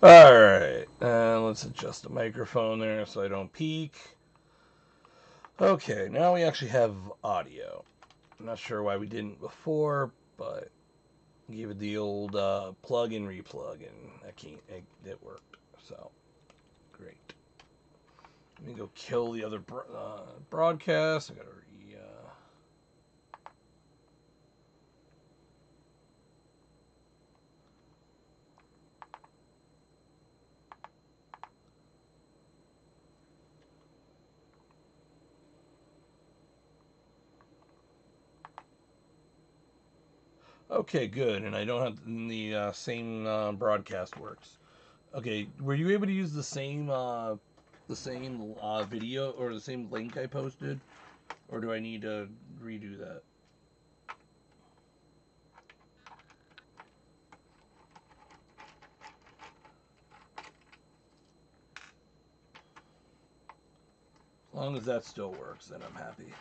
Alright, let's adjust the microphone there so I don't peak. Okay, now we actually have audio. I'm not sure why we didn't before, but give it the old plug and replug, and it worked. So, great. Let me go kill the other broadcast. I gotta Okay, good. And I don't have the same broadcast works. Okay, were you able to use the same video or the same link I posted, or do I need to redo that? As long as that still works, then I'm happy.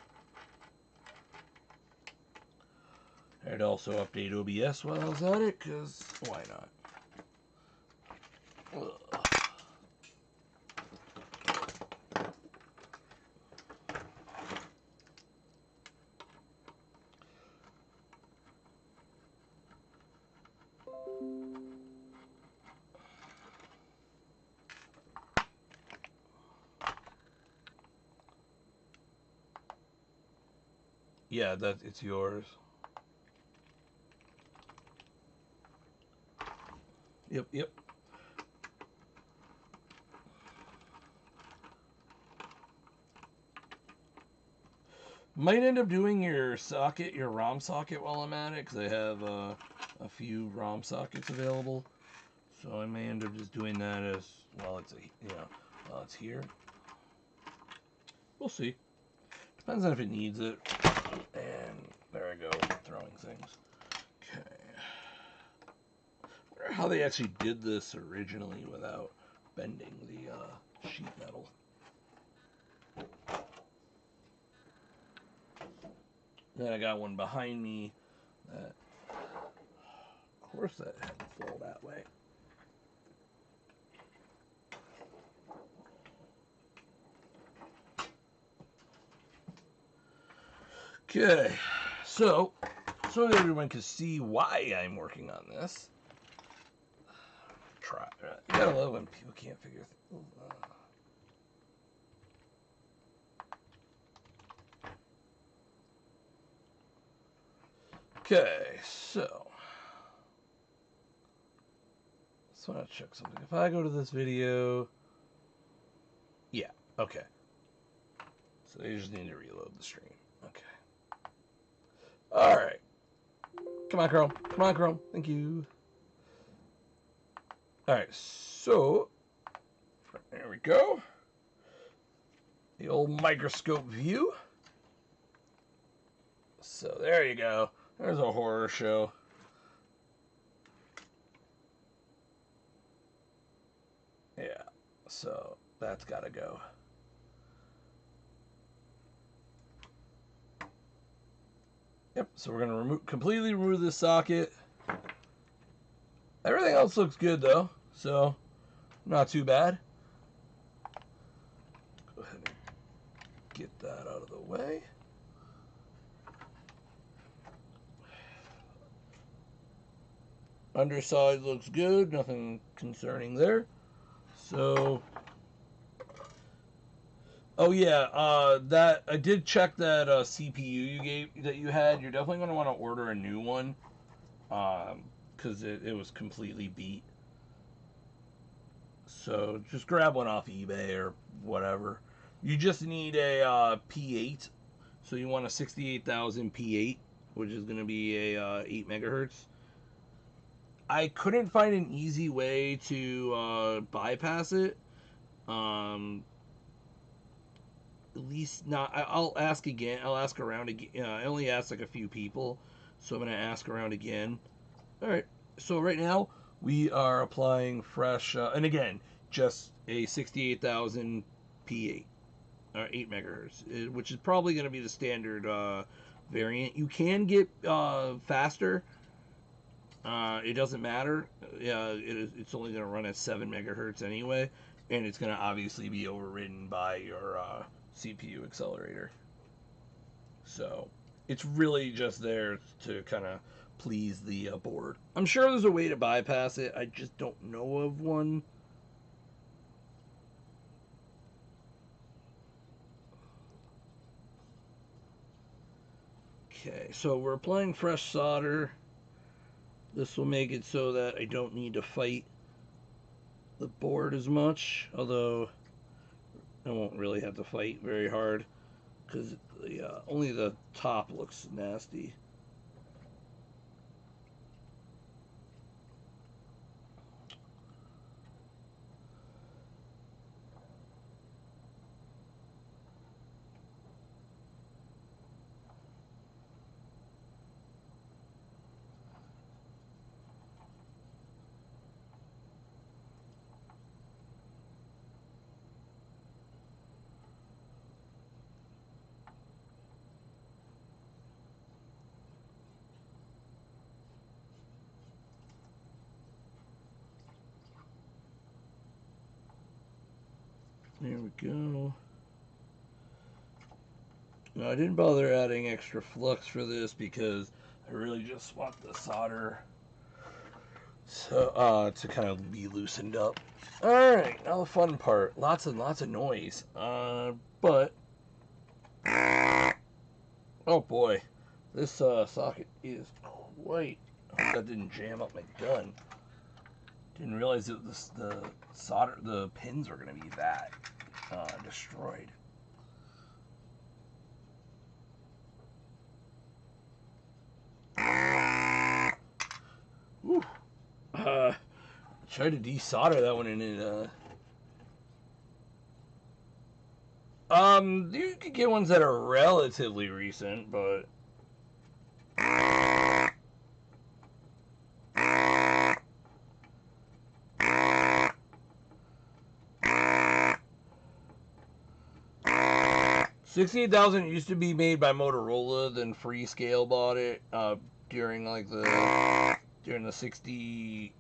I'd also update OBS while I was at it, because why not? Ugh. Yeah, it's yours. Yep. Might end up doing your ROM socket while I'm at it, because I have a few ROM sockets available. So I may end up just doing that as while it's here. We'll see. Depends on if it needs it. And there I go, throwing things. Okay. I wonder how they actually did this originally without bending the sheet metal. Then I got one behind me that, of course, that had to fall that way. Okay, so that everyone can see why I'm working on this. Try. You gotta love when people can't figure things out. Okay, so just want to check something. If I go to this video, yeah, okay. So you just need to reload the stream. Okay. All right. Come on, Chrome. Come on, Chrome. Thank you. All right, so there we go. The old microscope view. So there you go. There's a horror show. Yeah, so that's got to go. Yep, so we're going to completely remove this socket. Everything else looks good, though, so not too bad. Go ahead and get that out of the way. Underside looks good, nothing concerning there. So, oh yeah, that I did check that CPU you had. You're definitely going to want to order a new one, because it was completely beat. So just grab one off eBay or whatever. You just need a P8. So you want a 68,000 P8, which is going to be a 8 megahertz. I couldn't find an easy way to bypass it. At least not. I'll ask again. I'll ask around again. I only asked like a few people, so I'm going to ask around again. All right. So right now we are applying fresh, and again, just a 68,000 P8 or 8 megahertz, which is probably going to be the standard variant. You can get faster. It doesn't matter. It's only going to run at 7 megahertz anyway, and it's going to obviously be overridden by your CPU accelerator. So it's really just there to kind of please the board. I'm sure there's a way to bypass it. I just don't know of one. Okay, so we're applying fresh solder. This will make it so that I don't need to fight the board as much, although I won't really have to fight very hard because only the top looks nasty. There we go. Now, I didn't bother adding extra flux for this because I really just want the solder to kind of be loosened up. Alright, now the fun part. Lots and lots of noise. But oh boy, this socket is quite... I hope that didn't jam up my gun. Didn't realize that the pins are going to be that destroyed. Whew. Tried to desolder that one and it you could get ones that are relatively recent, but 68,000 used to be made by Motorola, then Freescale bought it during the 60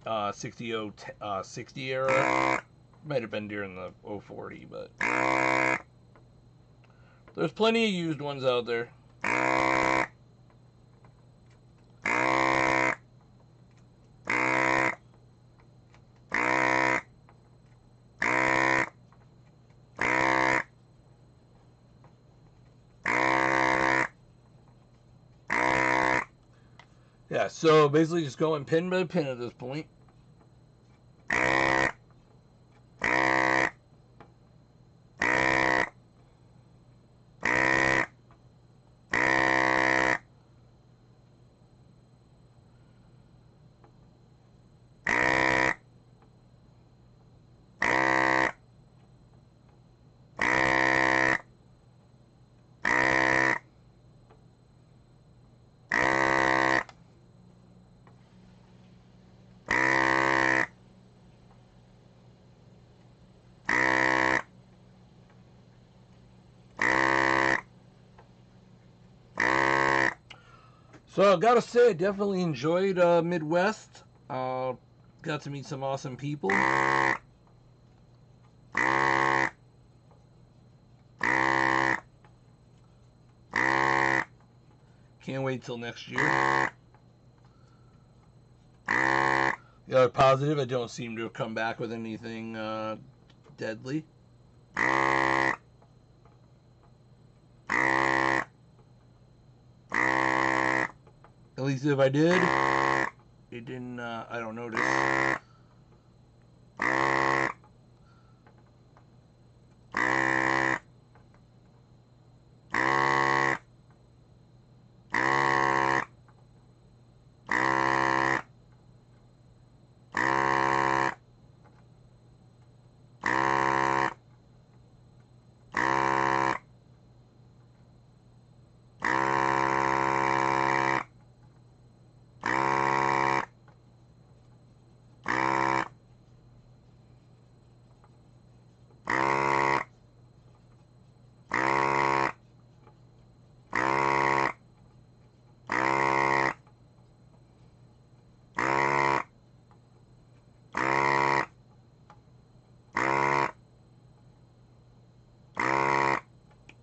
era. Might have been during the 040, but there's plenty of used ones out there. Yeah, so basically just going pin by pin at this point. So I gotta say, I definitely enjoyed Midwest. Got to meet some awesome people. Can't wait till next year. The other positive, I don't seem to have come back with anything deadly. At least if I did, it didn't, I don't notice.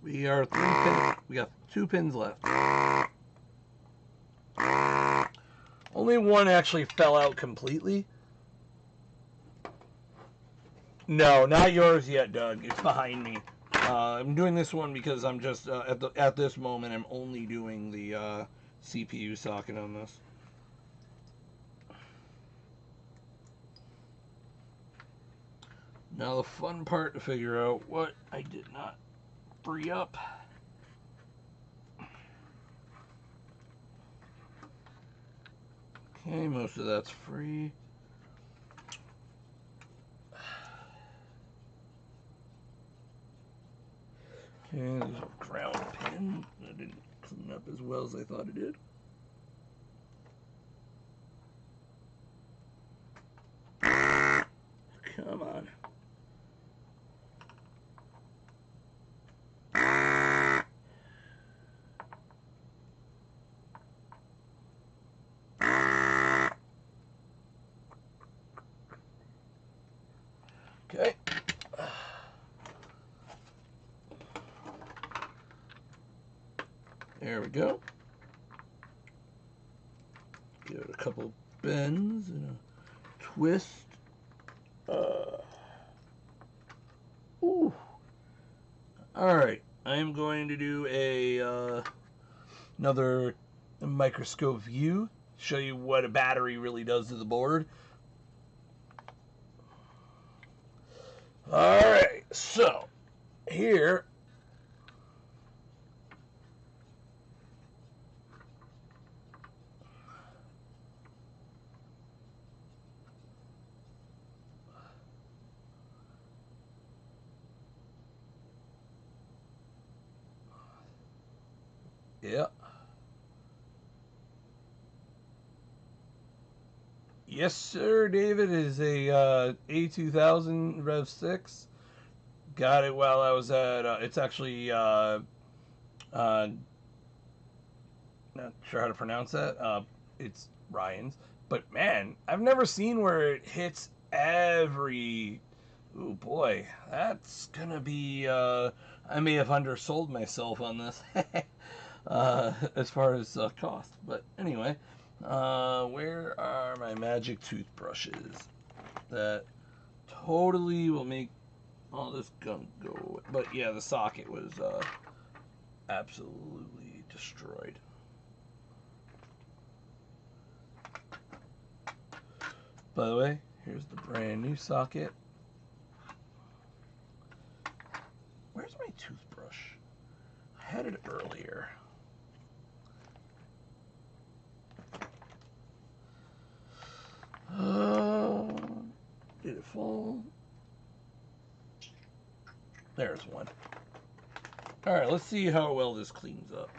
We are 3 pins. We got 2 pins left. Only one actually fell out completely. No, not yours yet, Doug. It's behind me. I'm doing this one because I'm just at this moment I'm only doing the CPU socket on this. Now the fun part to figure out what I did not free up. Okay, most of that's free. Okay, there's a ground pin. That didn't clean up as well as I thought it did. Come on. Okay. There we go. Give it a couple bends and a twist. Ooh. All right. I am going to do a another microscope view. Show you what a battery really does to the board. All right. So here. Yeah. Yes, sir, David is a A2000 Rev 6. Got it while I was at, it's actually, not sure how to pronounce that. It's Ryan's. But man, I've never seen where it hits every, oh boy, that's gonna be, I may have undersold myself on this, as far as cost. But anyway. Where are my magic toothbrushes that totally will make all this gunk go away? But yeah, the socket was absolutely destroyed. By the way, here's the brand new socket. Where's my toothbrush? I had it earlier. Did it fall? There's one. Alright, let's see how well this cleans up.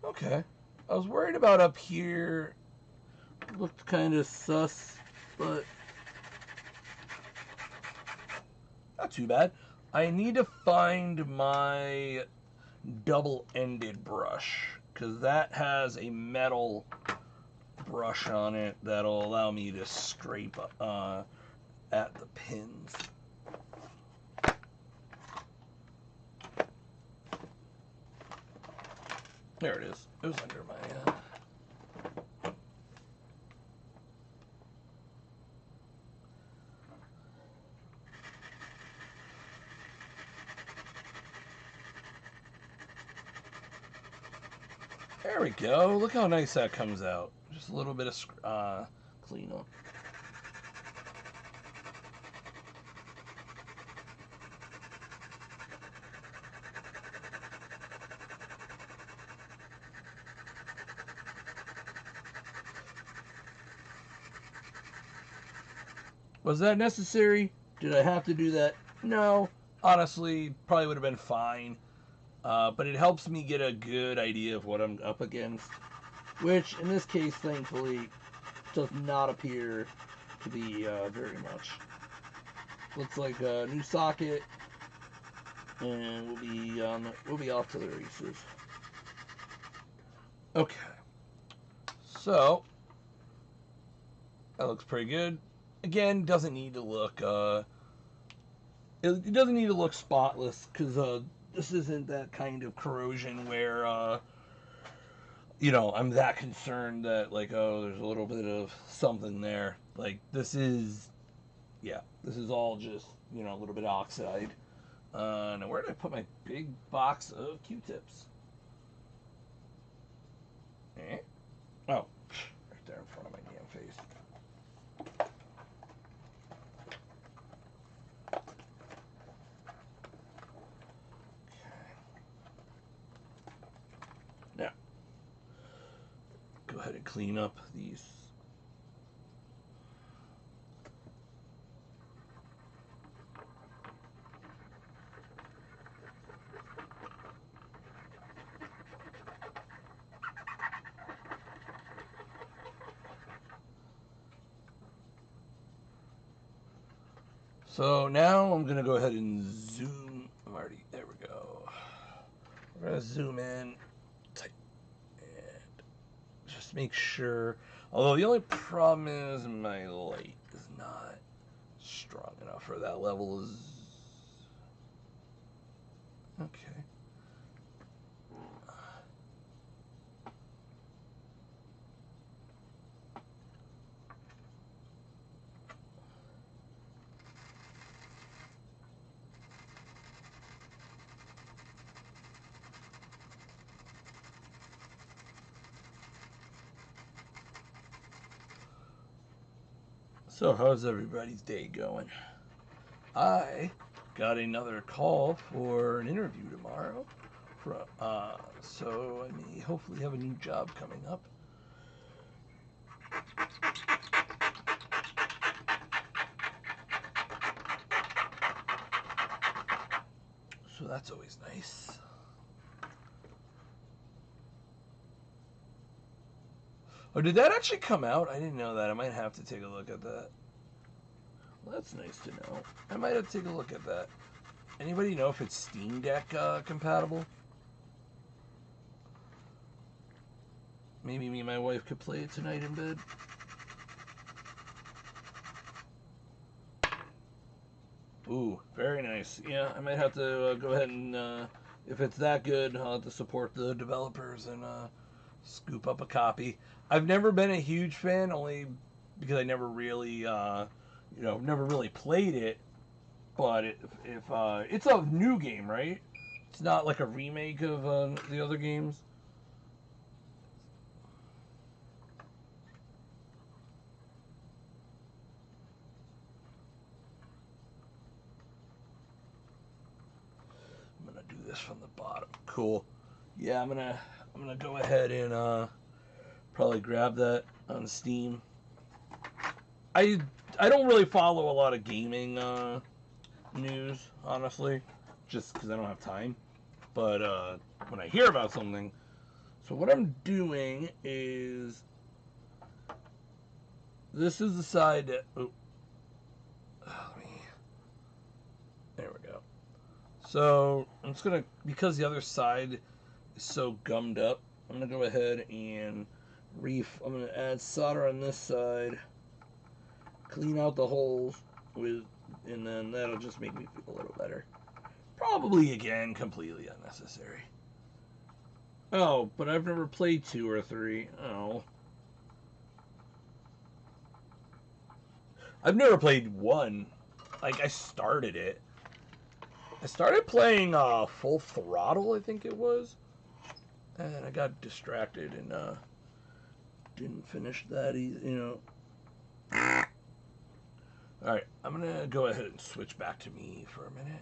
Okay. I was worried about up here. It looked kind of sus, but not too bad. I need to find my double-ended brush, because that has a metal brush on it that'll allow me to scrape at the pins. There it is. It was under my There we go. Look how nice that comes out. Just a little bit of cleanup. Was that necessary? Did I have to do that? No. Honestly, probably would have been fine. But it helps me get a good idea of what I'm up against. Which, in this case, thankfully, does not appear to be very much. Looks like a new socket, and we'll be off to the races. Okay. So, That looks pretty good. Again, doesn't need to look it doesn't need to look spotless, because this isn't that kind of corrosion where you know, I'm that concerned that, like, oh, there's a little bit of something there. Like, this is, yeah, this is all just, you know, a little bit oxide. Now, where did I put my big box of Q-tips? Eh? Oh, right there in front of my damn face. Now, go ahead and clean up these. So now I'm going to go ahead and zoom. There we go. We're going to zoom in tight and just make sure. Although the only problem is my light is not strong enough for that level. Okay. So how's everybody's day going? I got another call for an interview tomorrow. So I may hopefully have a new job coming up. So that's always nice. Oh, did that actually come out? I didn't know that. I might have to take a look at that. Well, that's nice to know. I might have to take a look at that. Anybody know if it's Steam Deck compatible? Maybe me and my wife could play it tonight in bed. Ooh, very nice. Yeah, I might have to go ahead and, if it's that good, I'll have to support the developers and scoop up a copy. I've never been a huge fan, only because I never really, you know, never really played it. But if it's a new game, right? It's not like a remake of the other games. I'm gonna do this from the bottom. Cool. Yeah, I'm gonna go ahead and probably grab that on Steam. I don't really follow a lot of gaming news, honestly, just because I don't have time. But when I hear about something, so what I'm doing is, this is the side that, there we go. So I'm just gonna, because the other side is so gummed up, I'm gonna go ahead and I'm gonna add solder on this side, clean out the holes with, and then that'll just make me feel a little better. Probably, again, completely unnecessary. Oh, but I've never played 2 or 3. Oh. I've never played 1. Like, I started it. I started playing Full Throttle, I think it was. And I got distracted and didn't finish that either, you know. Alright, I'm gonna go ahead and switch back to me for a minute.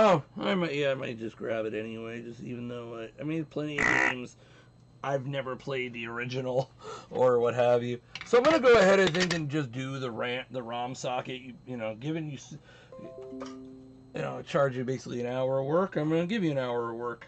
Oh, I might just grab it anyway, just even though I mean, plenty of games I've never played the original or what have you. So I'm gonna go ahead, I think, and just do the ROM socket. You know, given you, You know, charge you basically an hour of work. I'm going to give you an hour of work.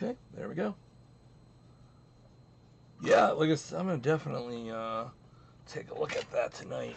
Okay, there we go. Yeah, like I said, I'm going to definitely take a look at that tonight.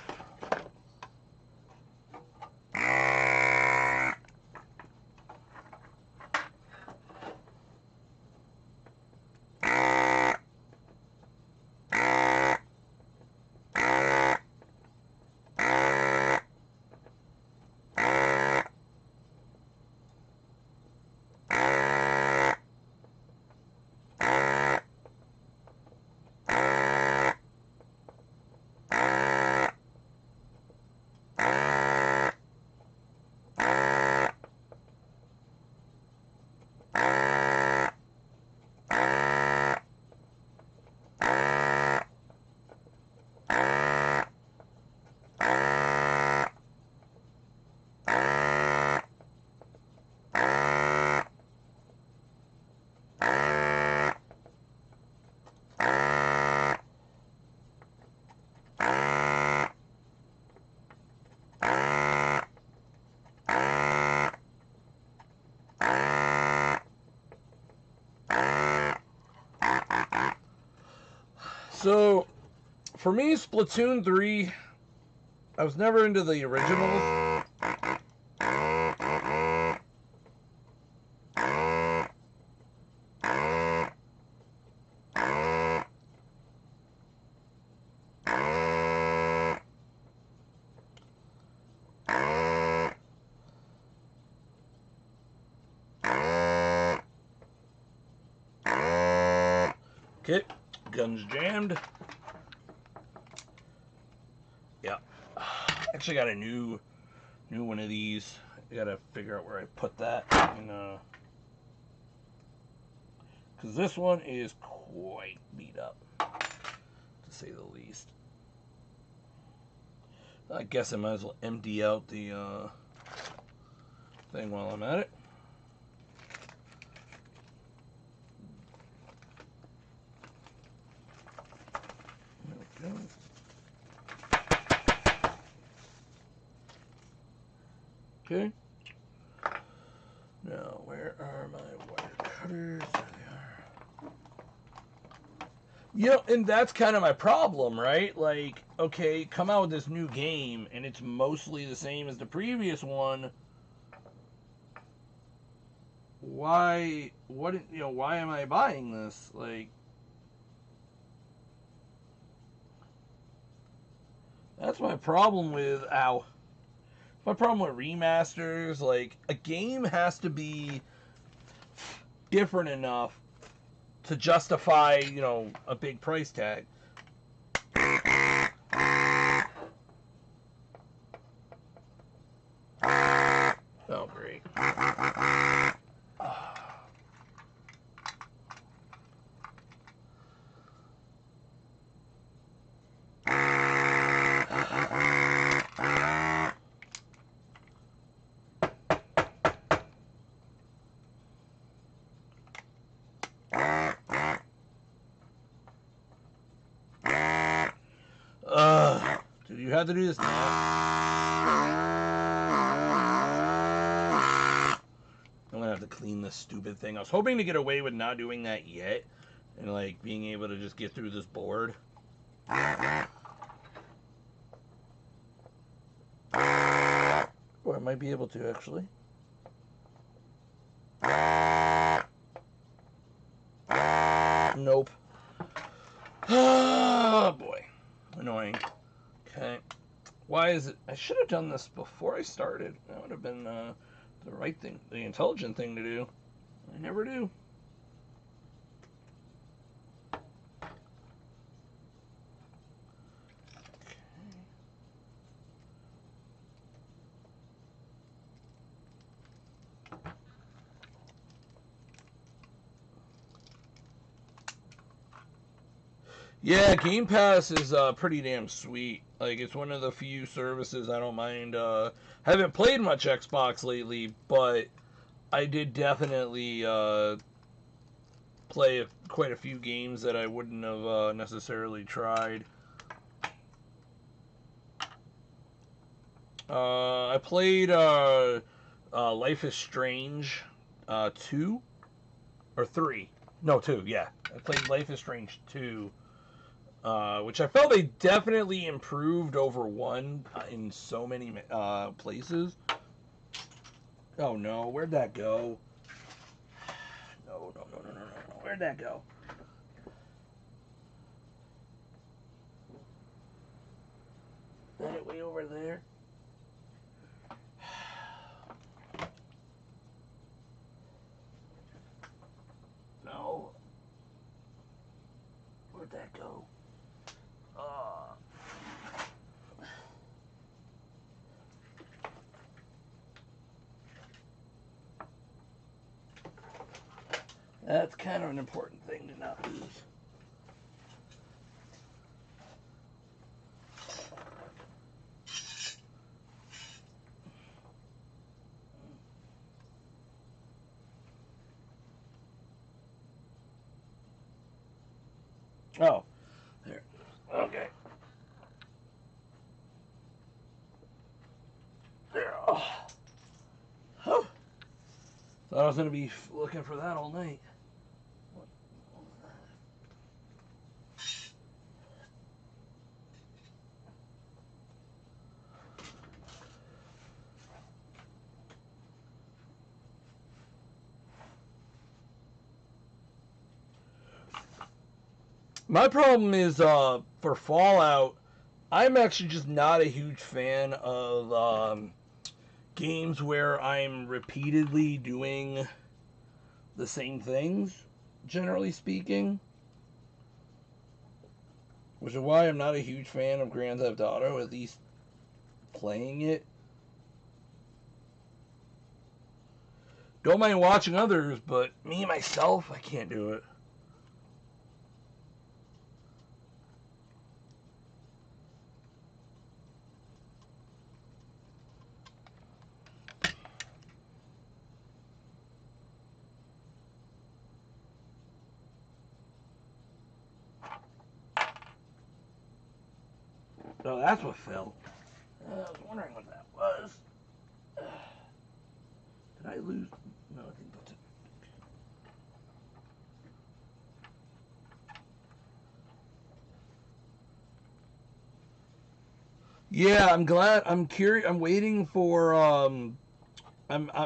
So, for me, Splatoon 3, I was never into the original. Okay, guns jammed. Yeah, actually got a new one of these. I gotta figure out where I put that. Because this one is quite beat up, to say the least. I guess I might as well empty out the thing while I'm at it. There we go. Okay. Now, where are my wire cutters? There they are. You know, and that's kind of my problem, right? Like, okay, come out with this new game, and it's mostly the same as the previous one. Why? What? You know, why am I buying this? Like, that's my problem with my problem with remasters. Like, a game has to be different enough to justify, you know, a big price tag. Oh, great. Dude, you have to do this now. I'm gonna have to clean this stupid thing. I was hoping to get away with not doing that yet, and like being able to just get through this board. Oh, I might be able to actually. Nope. Oh boy, annoying. Okay. Why is it? I should have done this before I started. That would have been the right thing, the intelligent thing to do. I never do. Yeah, Game Pass is pretty damn sweet. Like, it's one of the few services I don't mind. Haven't played much Xbox lately, but I did definitely play quite a few games that I wouldn't have necessarily tried. I played Life is Strange 2 or 3. No, 2, yeah. I played Life is Strange 2. Which I felt they definitely improved over 1 in so many places. Oh no, where'd that go? No. Where'd that go? Is that it way over there? No. Where'd that go? That's kind of an important thing to not lose. Oh, there. Okay. There. Oh. Huh. Thought I was going to be looking for that all night. My problem is for Fallout, I'm actually just not a huge fan of games where I'm repeatedly doing the same things, generally speaking. Which is why I'm not a huge fan of Grand Theft Auto, at least playing it. Don't mind watching others, but me, myself, I can't do it. No, that's what fell. I was wondering what that was. Did I lose? No, I think that's it. Yeah, I'm glad. I'm curious. I'm waiting for. I'm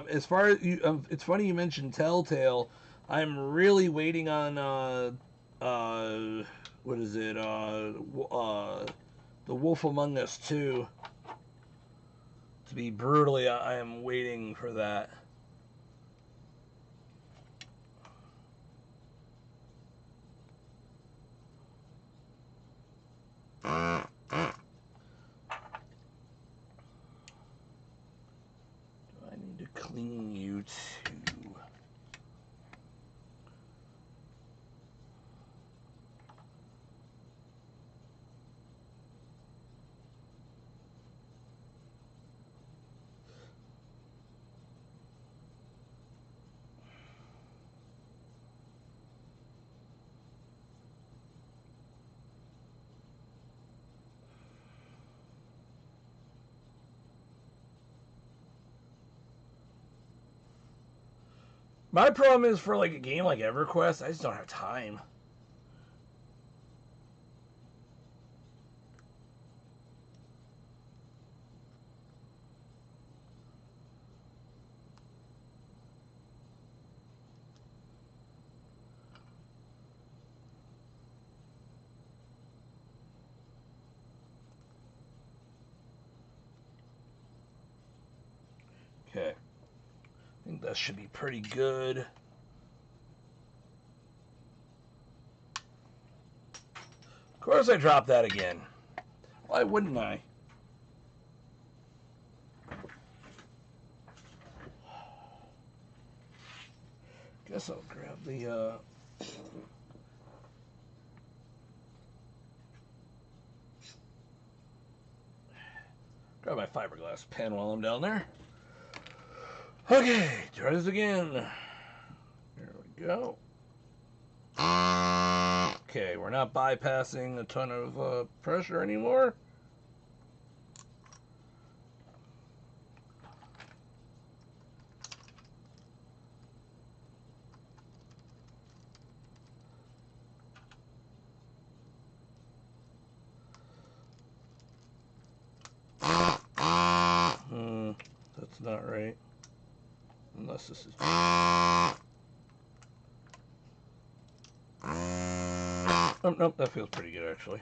as far as you. It's funny you mentioned Telltale. I'm really waiting on. What is it? The Wolf Among Us 2. To be brutally, I am waiting for that. I need to clean you too. My problem is for like a game like EverQuest, I just don't have time. Okay. I think that should be pretty good. Of course I dropped that again. Why wouldn't I? Guess I'll grab the grab my fiberglass pen while I'm down there. Okay, try this again. There we go. Okay, we're not bypassing a ton of pressure anymore. That's not right. Unless this is... Oh, nope, that feels pretty good, actually.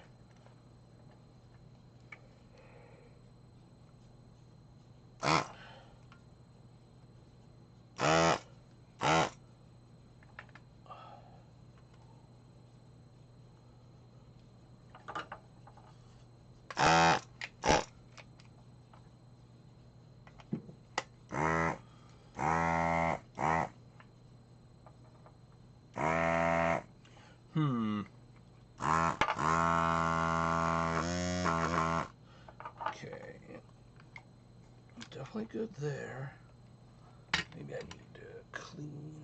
Okay. Definitely good there. Maybe I need to clean.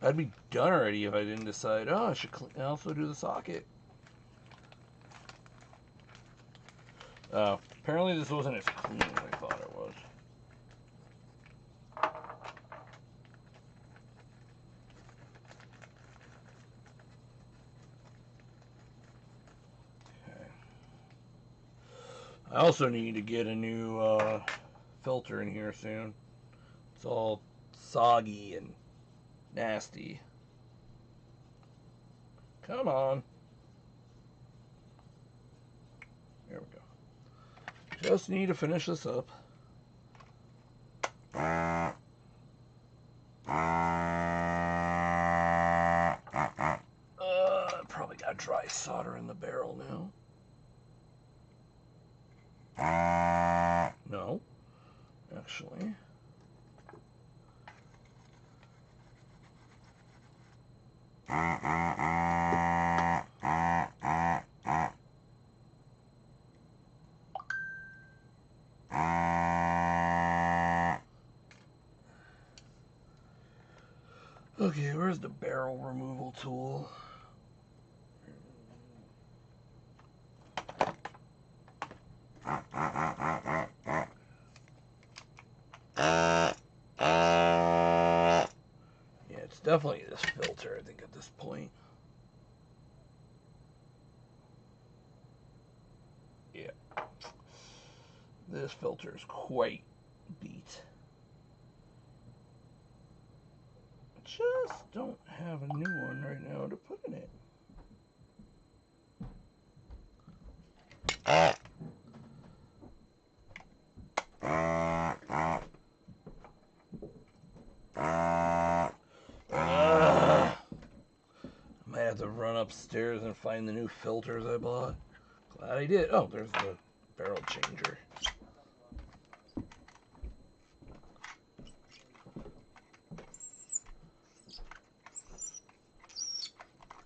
I'd be done already if I didn't decide, oh, I should also do the socket. Apparently this wasn't as clean as I thought it was. Okay. I also need to get a new filter in here soon. It's all soggy and nasty. Come on. There we go. Just need to finish this up. Probably got dry solder in the barrel now. No, actually. Okay, where's the barrel removal tool? Yeah, it's definitely this filter, I think, at this point. Yeah. This filter is quite beat. Just don't have a new one right now to put in it. I might have to run upstairs and find the new filters I bought. Glad I did. Oh, there's the barrel changer.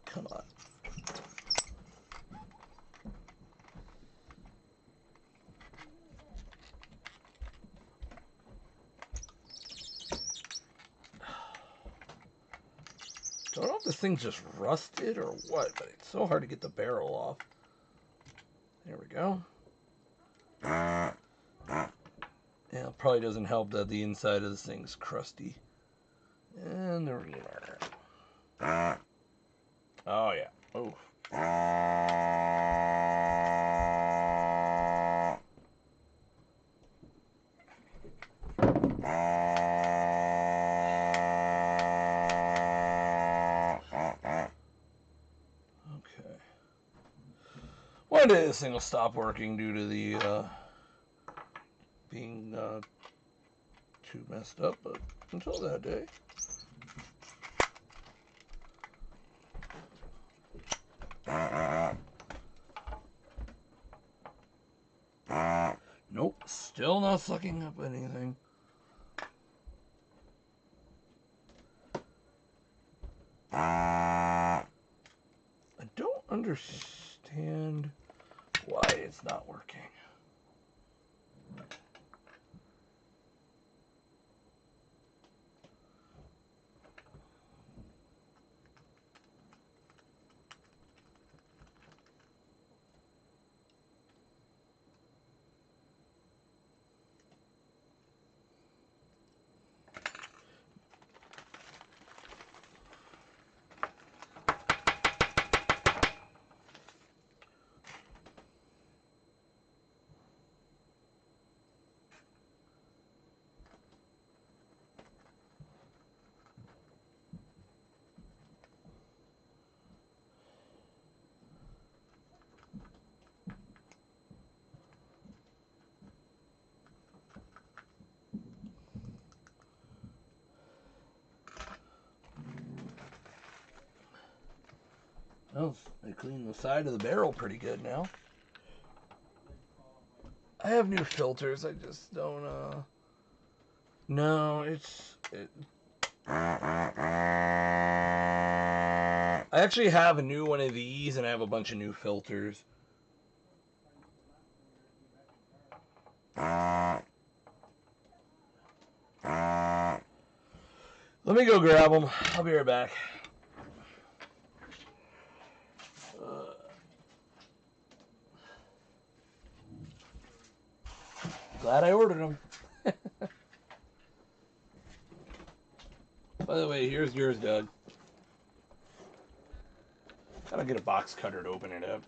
Come on. Don't know if this thing's just rusted or what, but it's so hard to get the barrel off. There we go. Yeah, it probably doesn't help that the inside of this thing's crusty. And the reamer. Oh, yeah. Oof. One day this thing will stop working due to the being too messed up, but until that day. Nope, still not sucking up anything. I don't understand why it's not working. Well, I cleaned the side of the barrel pretty good now. I have new filters, I just don't, no, I actually have a new one of these, and I have a bunch of new filters. Let me go grab them. I'll be right back. Glad I ordered them. By the way, here's yours, Doug. Gotta get a box cutter to open it up.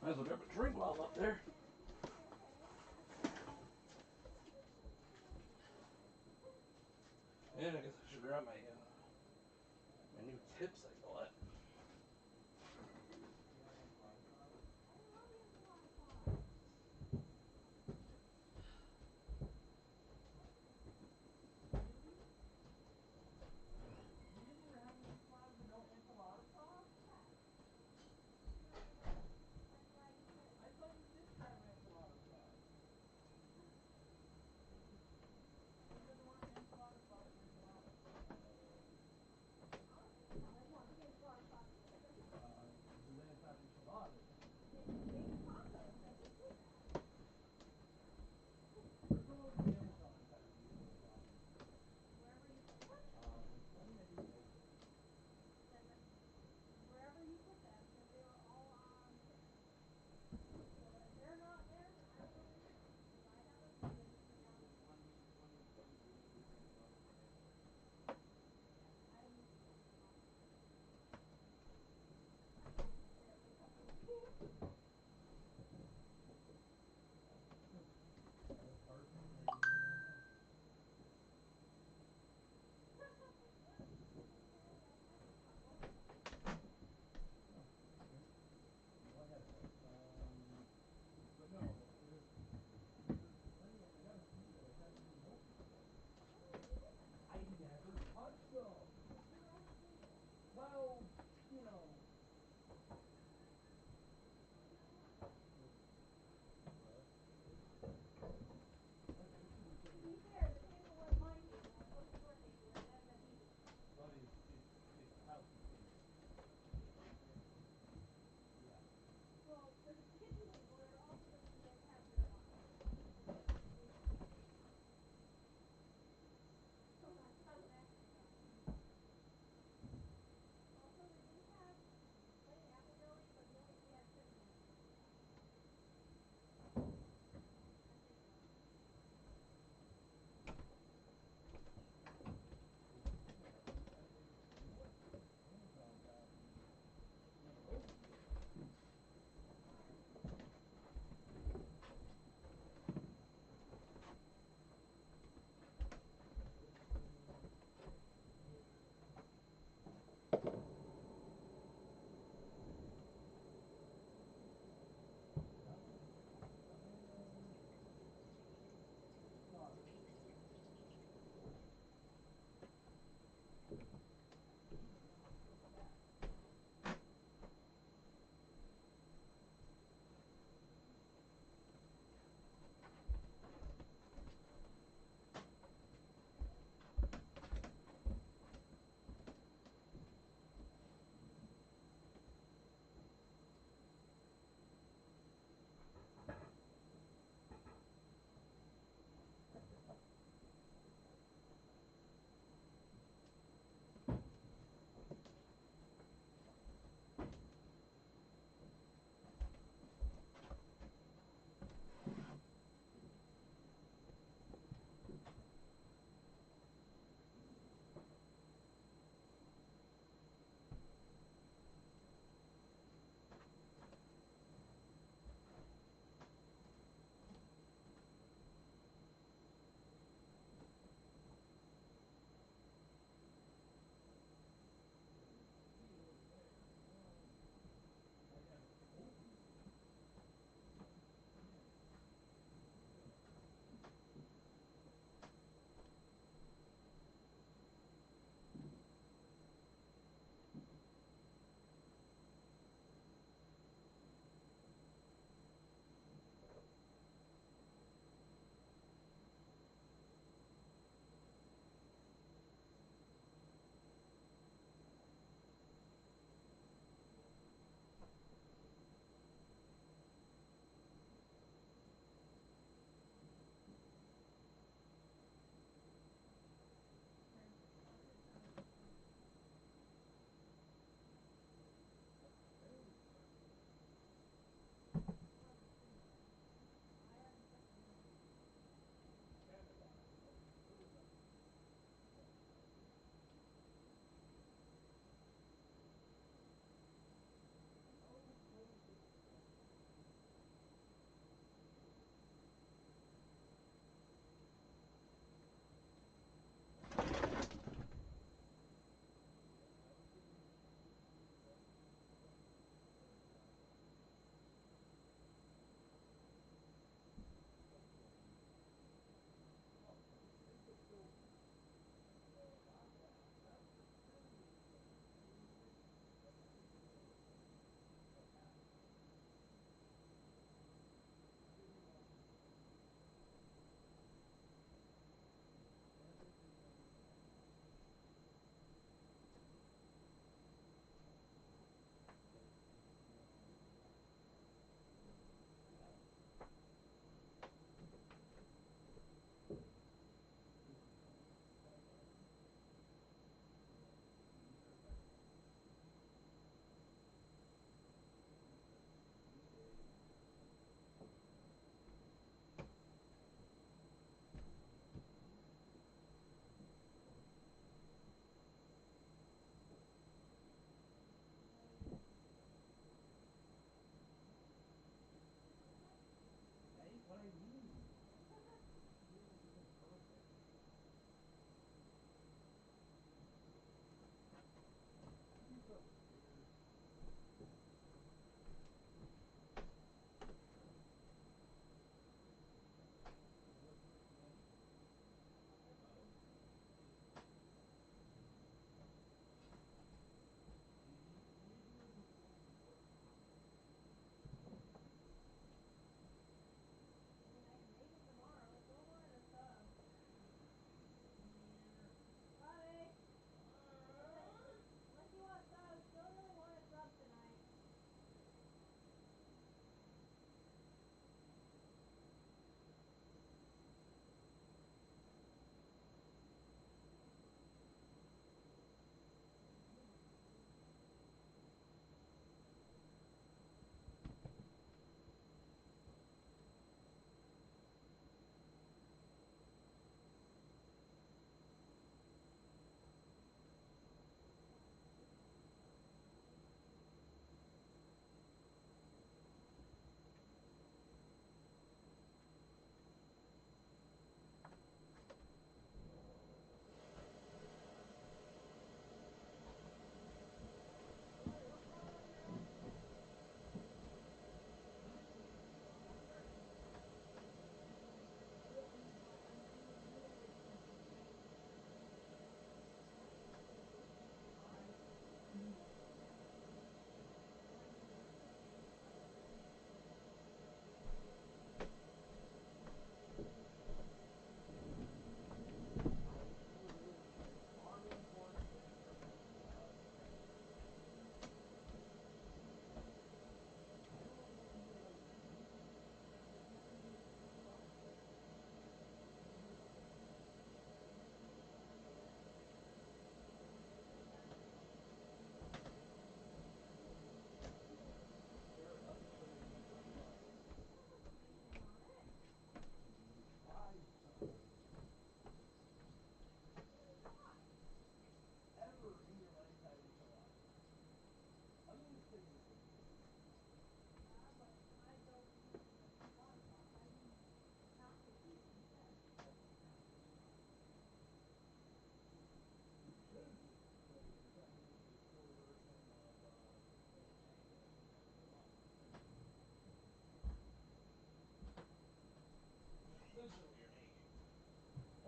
Might as well grab a drink while I'm up there. And I guess I should grab my new tips I bought.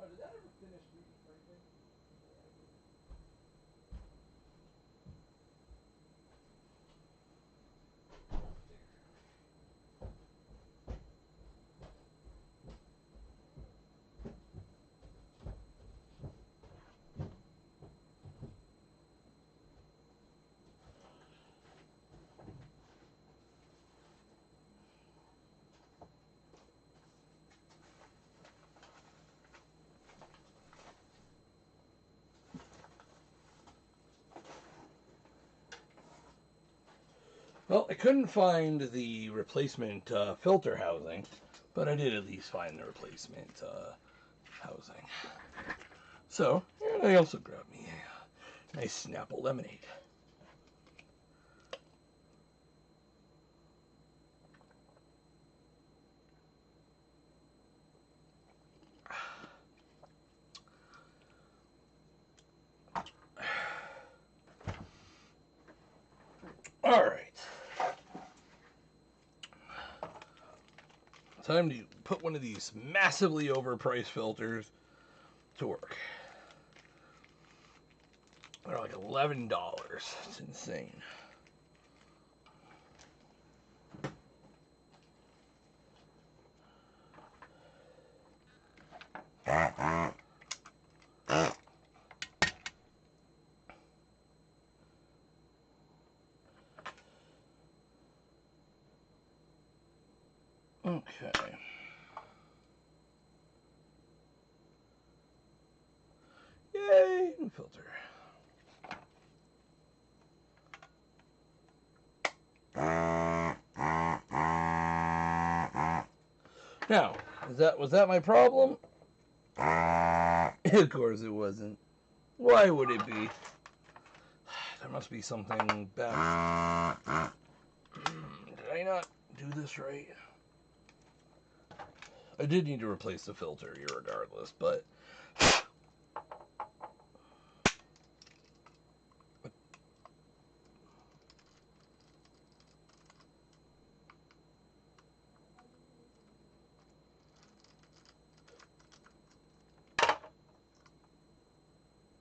Oh, did that ever finish printing? Well, I couldn't find the replacement filter housing, but I did at least find the replacement housing. So, and I also grabbed me a nice Snapple lemonade. All right. Time to put one of these massively overpriced filters to work. They're like $11. It's insane. Okay. Yay, new filter. Now, was that my problem? Of course it wasn't. Why would it be? There must be something bad. Did I not do this right? I did need to replace the filter irregardless, but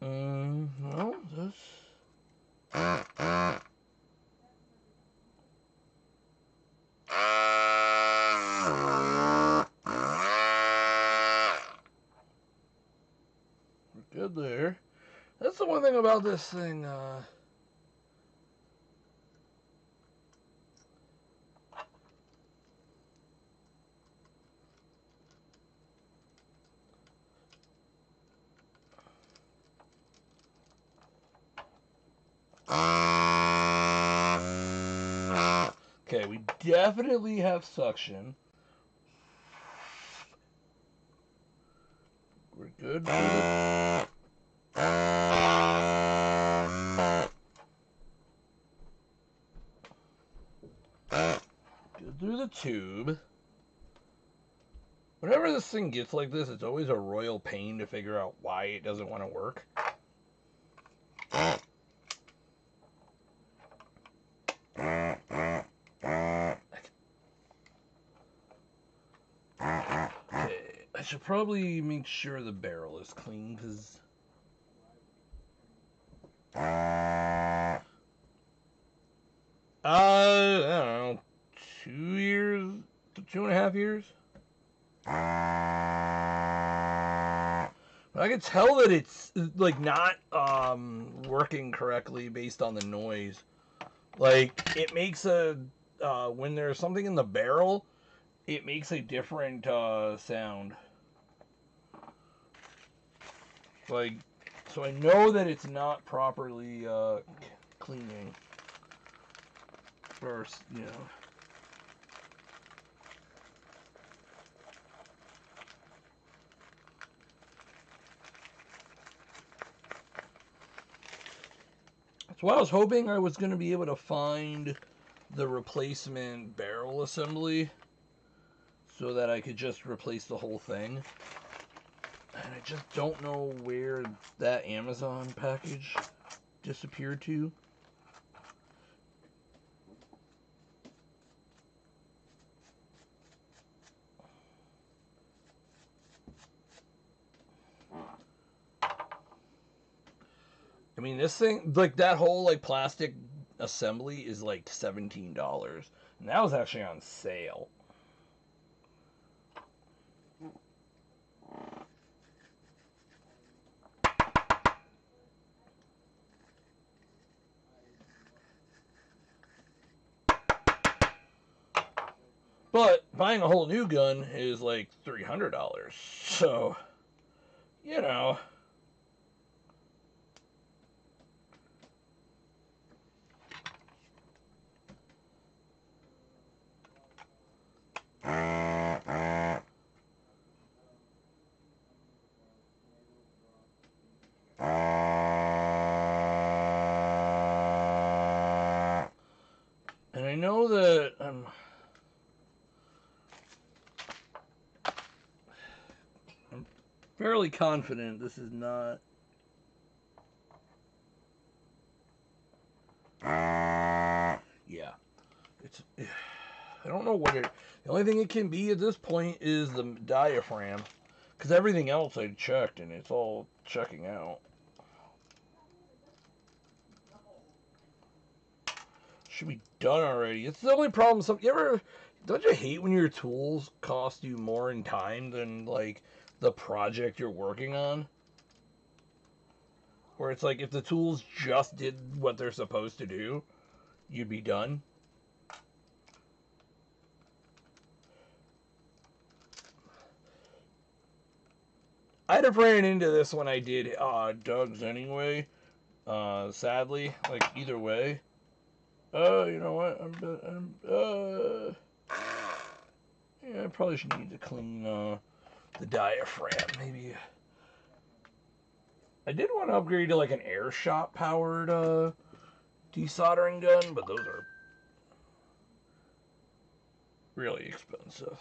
well, this. We're good there. That's the one thing about this thing. Okay, we definitely have suction. We're good for the... Good through the tube. Whenever this thing gets like this, it's always a royal pain to figure out why it doesn't want to work. Okay, I should probably make sure the barrel is clean, because... I don't know, 2 years, 2.5 years? But I can tell that it's, like, not working correctly based on the noise. Like, it makes a, when there's something in the barrel, it makes a different sound. Like, so I know that it's not properly cleaning. First, you know. So I was hoping I was going to be able to find the replacement barrel assembly so that I could just replace the whole thing. And I just don't know where that Amazon package disappeared to. I mean, this thing, like, that whole, like, plastic assembly is, like, $17. And that was actually on sale. But buying a whole new gun is, like, $300. So, you know... And I know that I'm fairly confident this is not... Yeah. It's... I don't know what it... The only thing it can be at this point is the diaphragm. Because everything else I checked, and it's all checking out. Should be done already. It's the only problem. Don't you hate when your tools cost you more in time than, like, the project you're working on? Where it's like, if the tools just did what they're supposed to do, you'd be done. I'd have ran into this when I did Doug's anyway. Sadly, like, either way. You know what? Yeah, I probably should need to clean the diaphragm. Maybe. I did want to upgrade to, like, an air shot powered desoldering gun, but those are really expensive.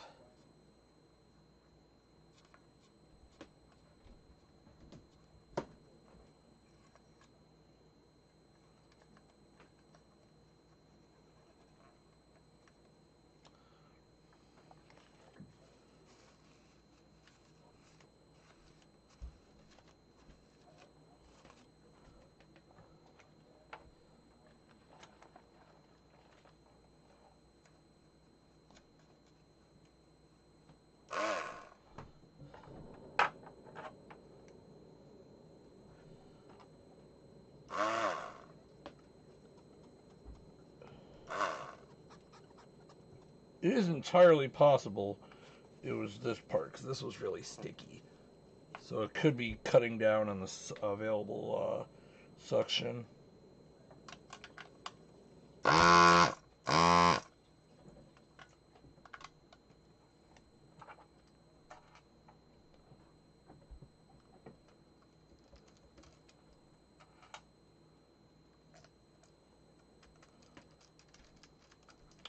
it is entirely possible it was this part, because this was really sticky. So it could be cutting down on the available suction.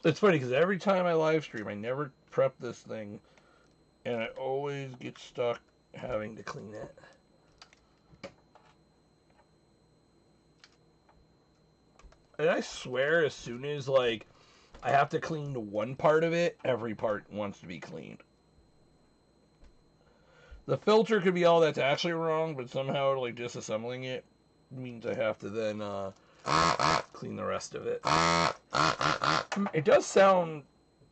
It's funny because every time I live stream, I never prep this thing, and I always get stuck having to clean it. And I swear, as soon as like I have to clean the one part of it, every part wants to be cleaned. The filter could be all that's actually wrong, but somehow like disassembling it means I have to then clean the rest of it. It does sound...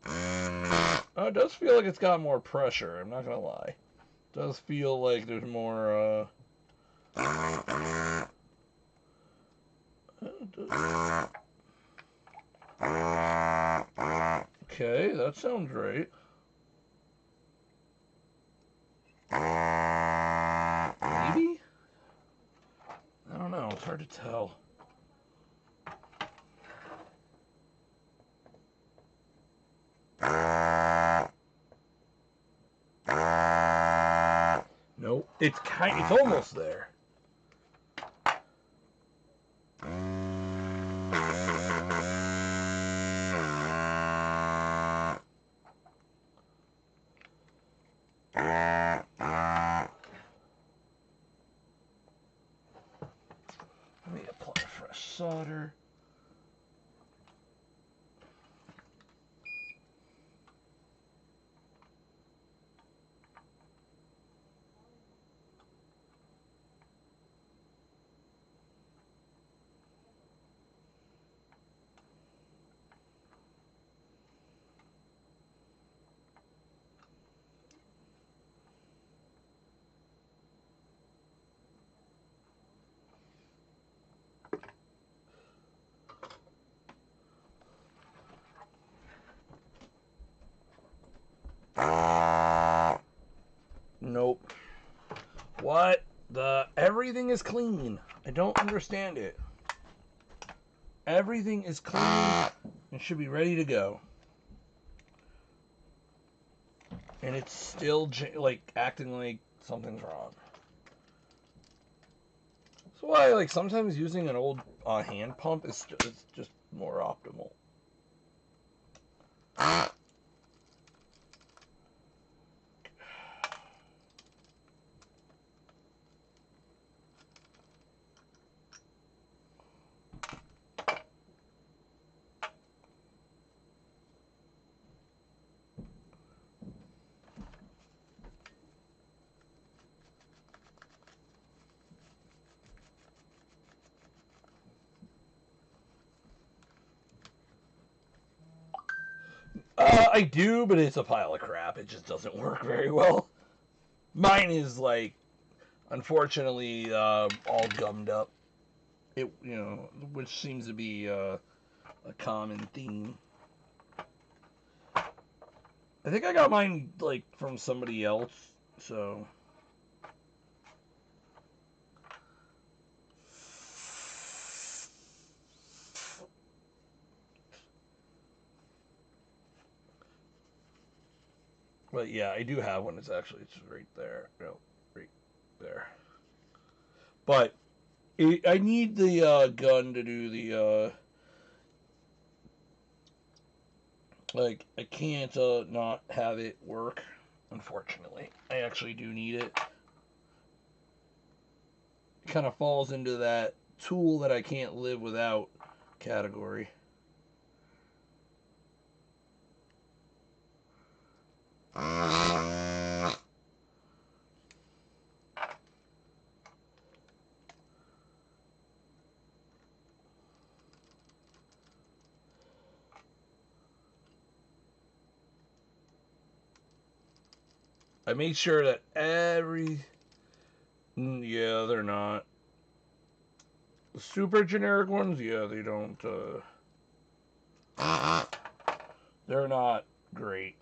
it does feel like it's got more pressure, I'm not gonna lie. It does feel like there's more... Okay, that sounds right. Maybe? I don't know, it's hard to tell. Nope, it's almost there. Let me apply fresh solder. Nope. What? Everything is clean. I don't understand it. Everything is clean and should be ready to go. And it's still like acting like something's wrong. That's why like sometimes using an old hand pump is just more optimal. I do, but it's a pile of crap. It just doesn't work very well. Mine is like, unfortunately, all gummed up. It, which seems to be a common theme. I think I got mine like from somebody else, so. But yeah, I do have one. It's right there. No, right there. But I need the gun to do the like I can't not have it work. Unfortunately, I actually do need it. It kind of falls into that tool that I can't live without category. I made sure that yeah, they're not. The super generic ones, yeah, they don't, they're not Great.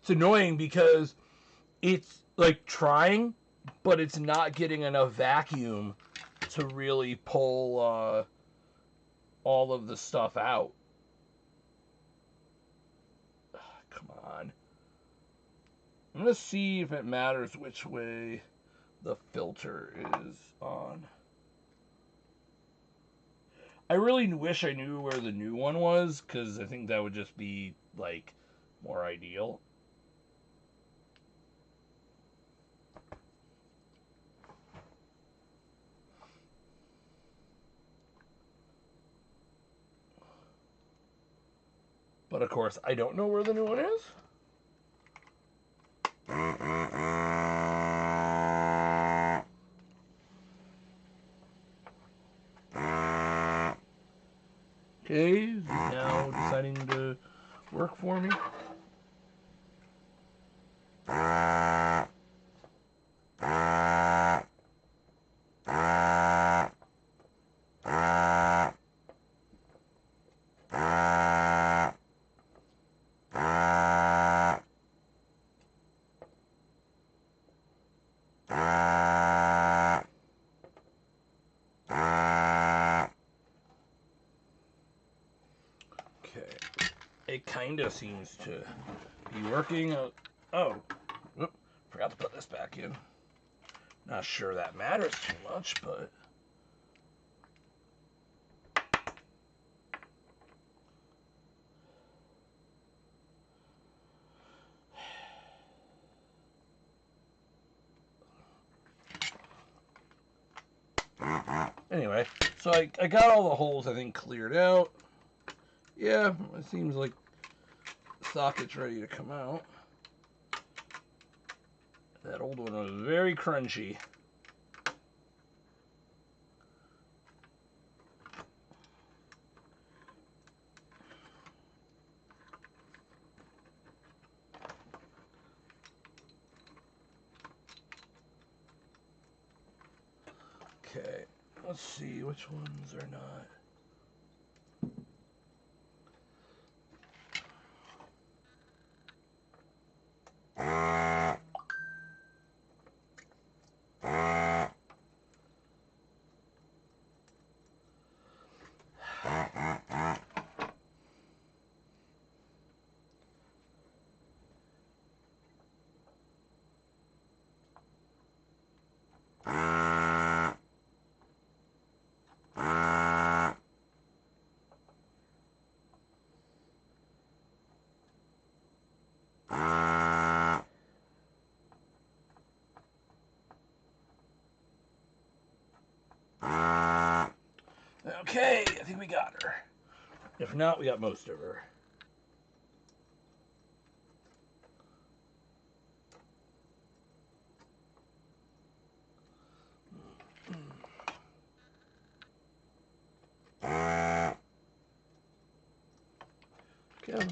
It's annoying because it's like trying, but it's not getting enough vacuum to really pull all of the stuff out. Come on. I'm going to see if it matters which way the filter is on. I really wish I knew where the new one was, because I think that would just be, like, more ideal. But, of course, I don't know where the new one is. Okay, he's now deciding to work for me. It kind of seems to be working. Oh, whoop, forgot to put this back in. Not sure that matters too much, but... Anyway, so I got all the holes, I think, cleared out. Yeah, it seems like the socket's ready to come out. That old one was very crunchy. Okay, let's see which ones are not. Okay, I think we got her. If not, we got most of her. Okay.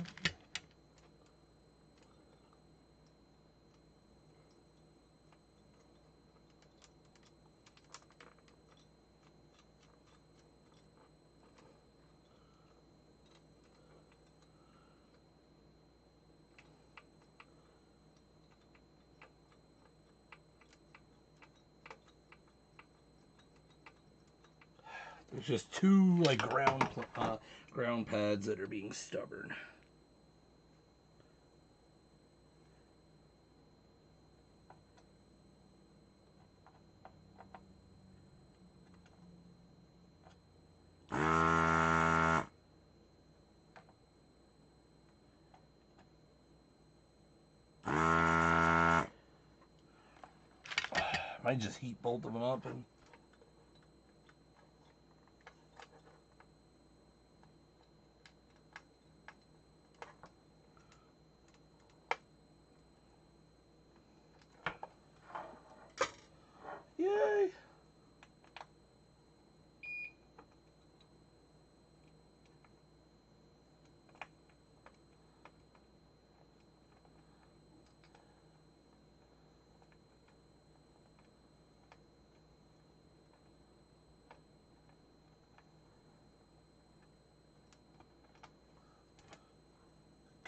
There's just two like ground pads that are being stubborn. I just heat both of them up and yay!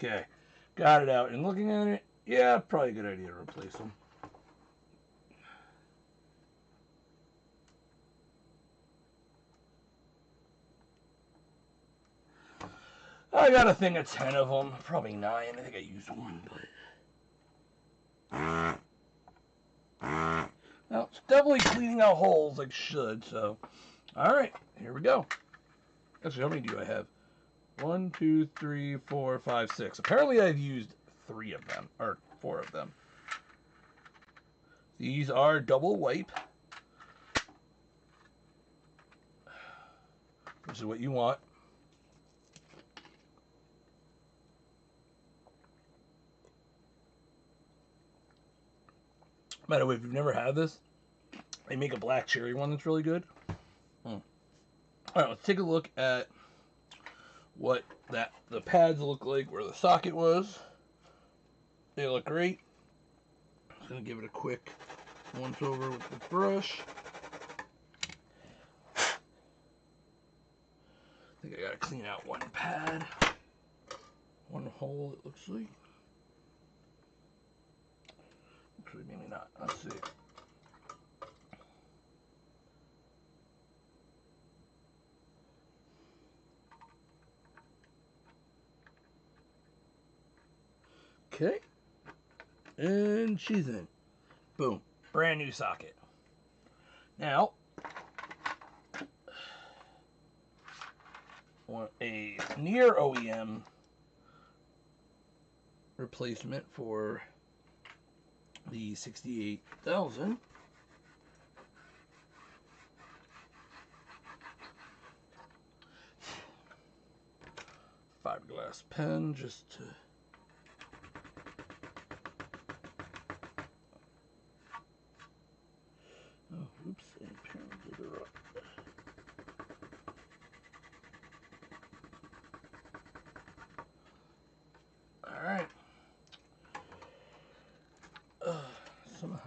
Okay, got it out. And looking at it, yeah, probably a good idea to replace them. I got a thing of 10 of them, probably 9. I think I used one, but well, it's definitely cleaning out holes like should. So, all right, here we go. Actually, how many do I have? 1, 2, 3, 4, 5, 6. Apparently, I've used 3 of them or 4 of them. These are double wipe, which is what you want. By the way, if you've never had this, they make a black cherry one that's really good. All right, let's take a look at what the pads look like, where the socket was. They look great. Just gonna give it a quick once over with the brush. I think I gotta clean out one pad, one hole. It looks like. Actually, maybe not. Let's see. Okay. And she's in. Boom. Brand new socket. Now, want a near OEM replacement for the 68,000. Fiberglass pen just to oops, and apparently they're up. Alright. Somehow.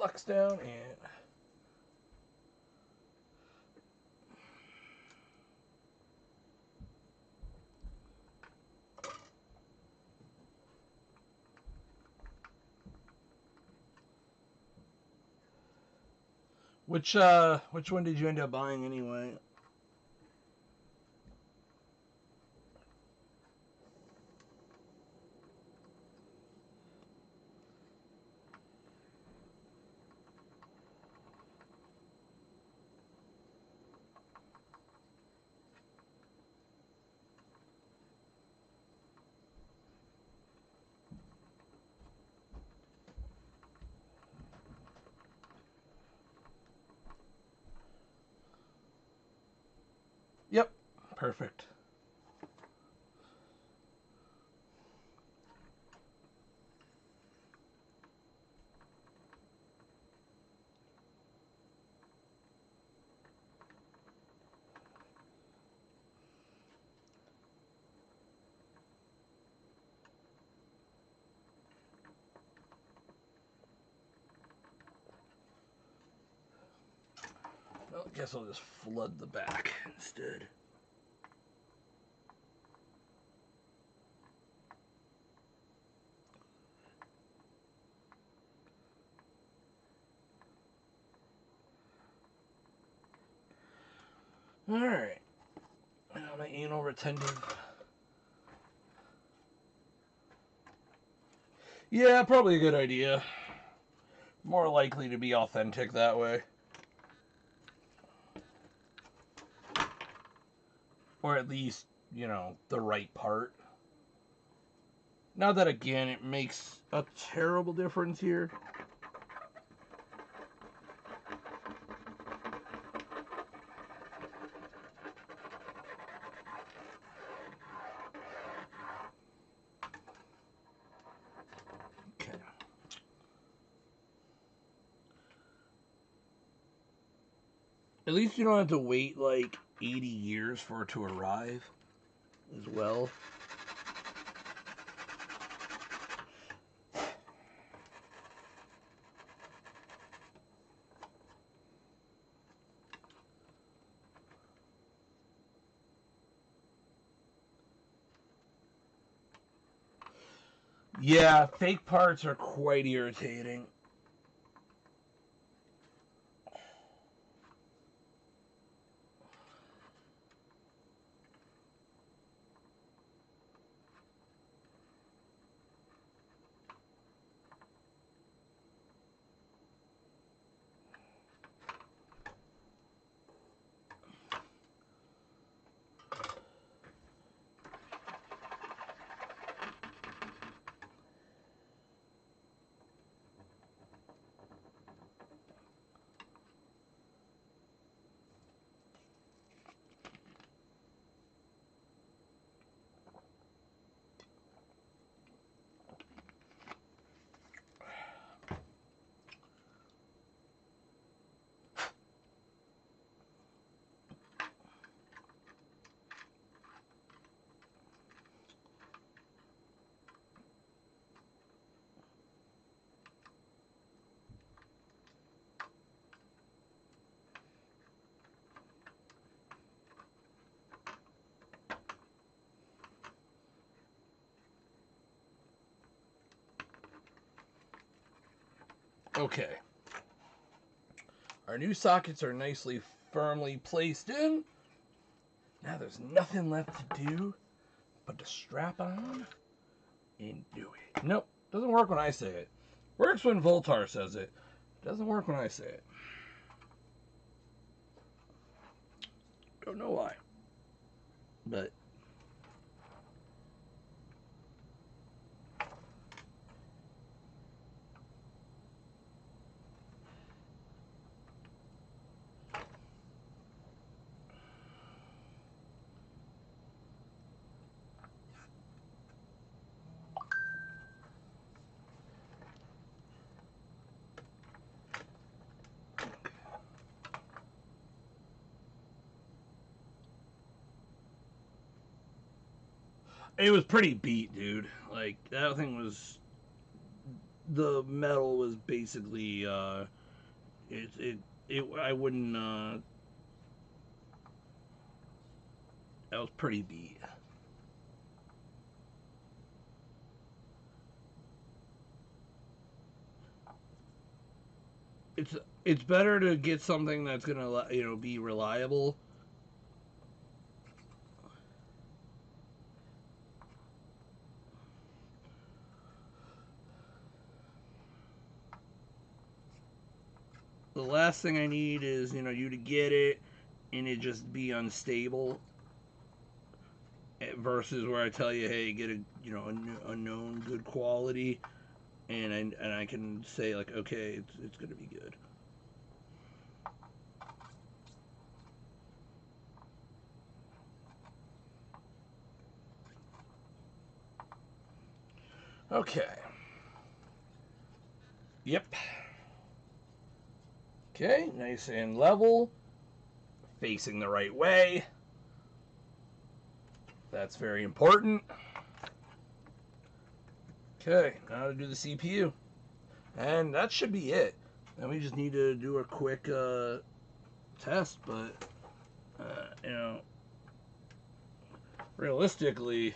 flux down and which one did you end up buying anyway? Yep, perfect. Well, I guess I'll just flood the back instead. Alright. Now my anal retentive. Yeah, probably a good idea. More likely to be authentic that way. Or at least, you know, the right part. Now that, again, it makes a terrible difference here. Okay. At least you don't have to wait like 80 years for it to arrive as well. Yeah, fake parts are quite irritating. Okay. Our new sockets are nicely firmly placed in. Now there's nothing left to do but to strap on and do it. Nope, doesn't work when I say it. Works when Voltar says it. Doesn't work when I say it. Don't know why. But it was pretty beat, dude. Like, that thing was... The metal was basically I wouldn't. That was pretty beat. It's it's better to get something that's gonna be reliable. The last thing I need is you to get it and it just be unstable. Versus where I tell you, hey, get a known good quality, and I can say like, okay, it's gonna be good. Okay. Yep. Okay, nice and level, facing the right way. That's very important. Okay, now to do the CPU. And that should be it. Then we just need to do a quick test, but, realistically,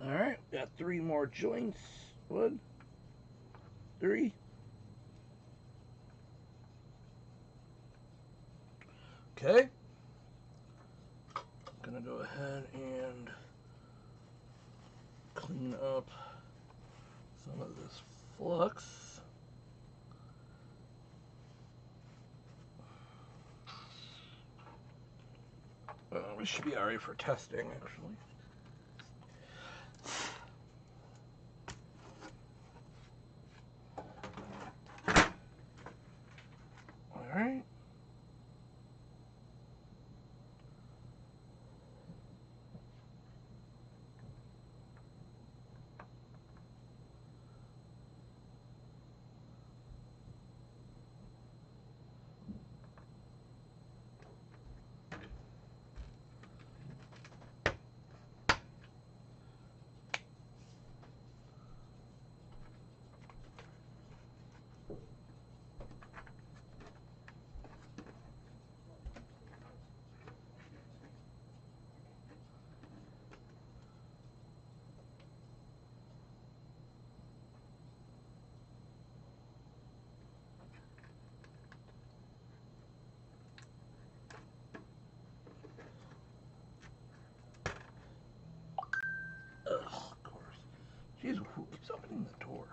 Alright, got 3 more joints. 1, 3. Okay. I'm gonna go ahead and clean up some of this flux. We should be alright for testing, actually. Alright. Ugh, of course. Jeez, who keeps opening the door?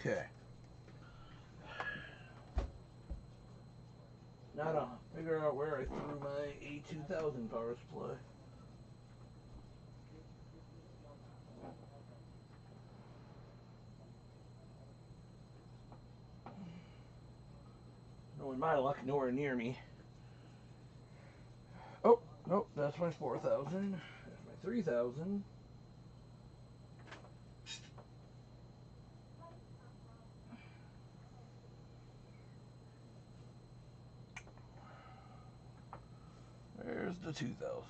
Okay. Now to figure out where I threw my A2000 power supply. Knowing my luck, nowhere near me. Oh, nope, that's my 4,000. That's my 3,000. There's the 2,000.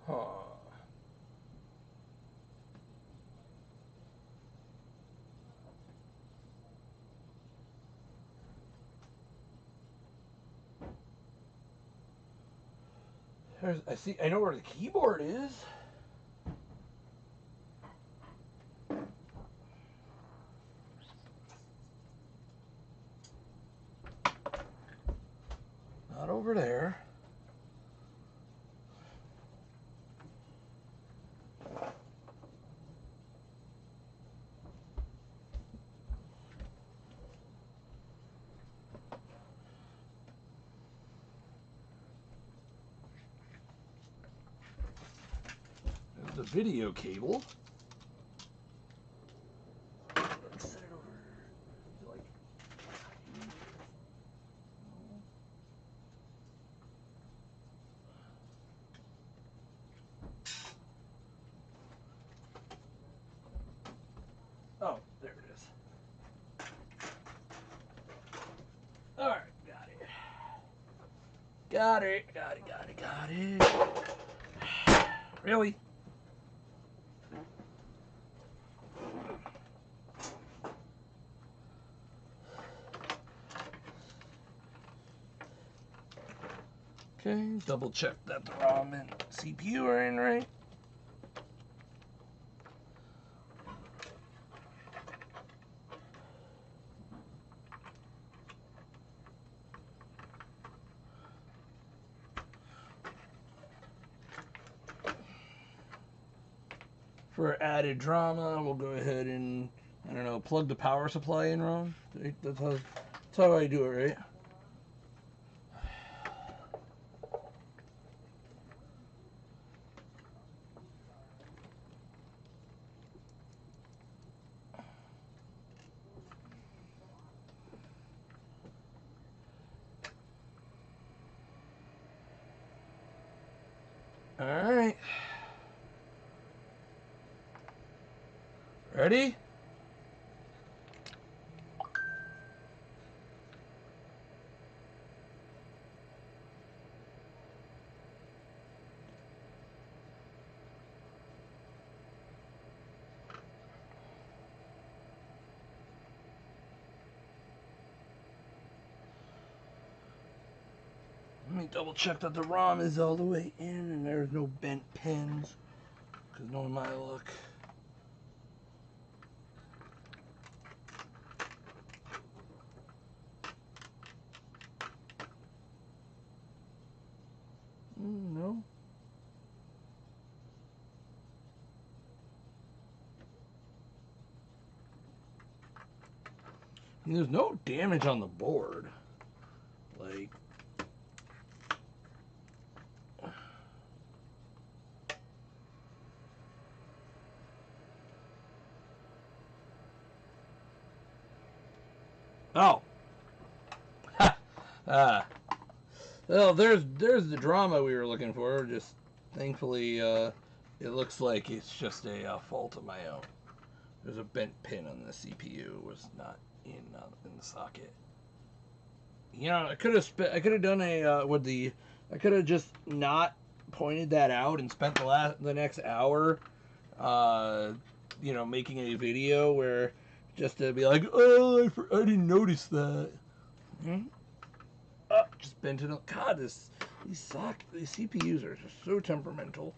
Huh. I see. I know where the keyboard is. Not over there. There's the video cable. Let's set it over. Like, oh, there it is. All right, got it. Got it. Got it. Got it. Got it. Really? Okay, double check that the ROM and CPU are in right. For added drama, we'll go ahead and, I don't know, plug the power supply in wrong. That's how I do it, right? All right. Ready? Let me double check that the ROM is all the way in and there's no bent pins, because knowing my luck. No. I mean, there's no damage on the board. Like, oh. Well, there's the drama we were looking for. Just thankfully, it looks like it's just a fault of my own. There's a bent pin on the CPU. It was not in the socket. You know, I could have done a I could have just not pointed that out and spent the next hour, you know, making a video where just to be like, oh, I didn't notice that. Oh, just bent it up. God, these CPUs are just so temperamental.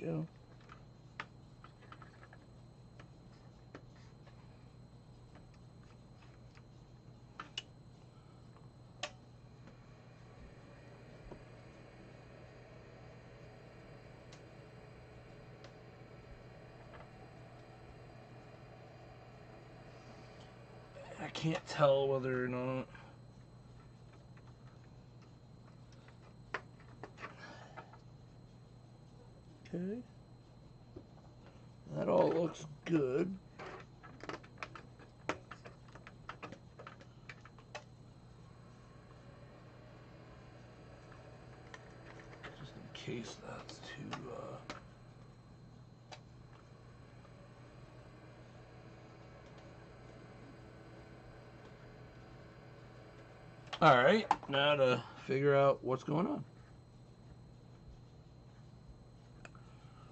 Go. I can't tell whether or not. Okay. That all looks good. Just in case that's too, Alright, now to figure out what's going on.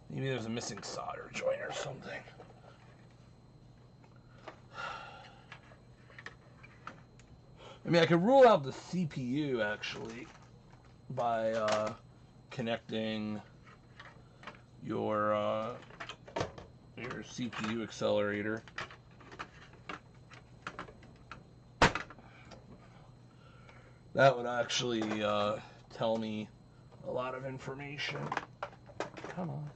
Maybe there's a missing solder joint or something. I mean, I could rule out the CPU, actually, by connecting your CPU accelerator. That would actually tell me a lot of information. Come on.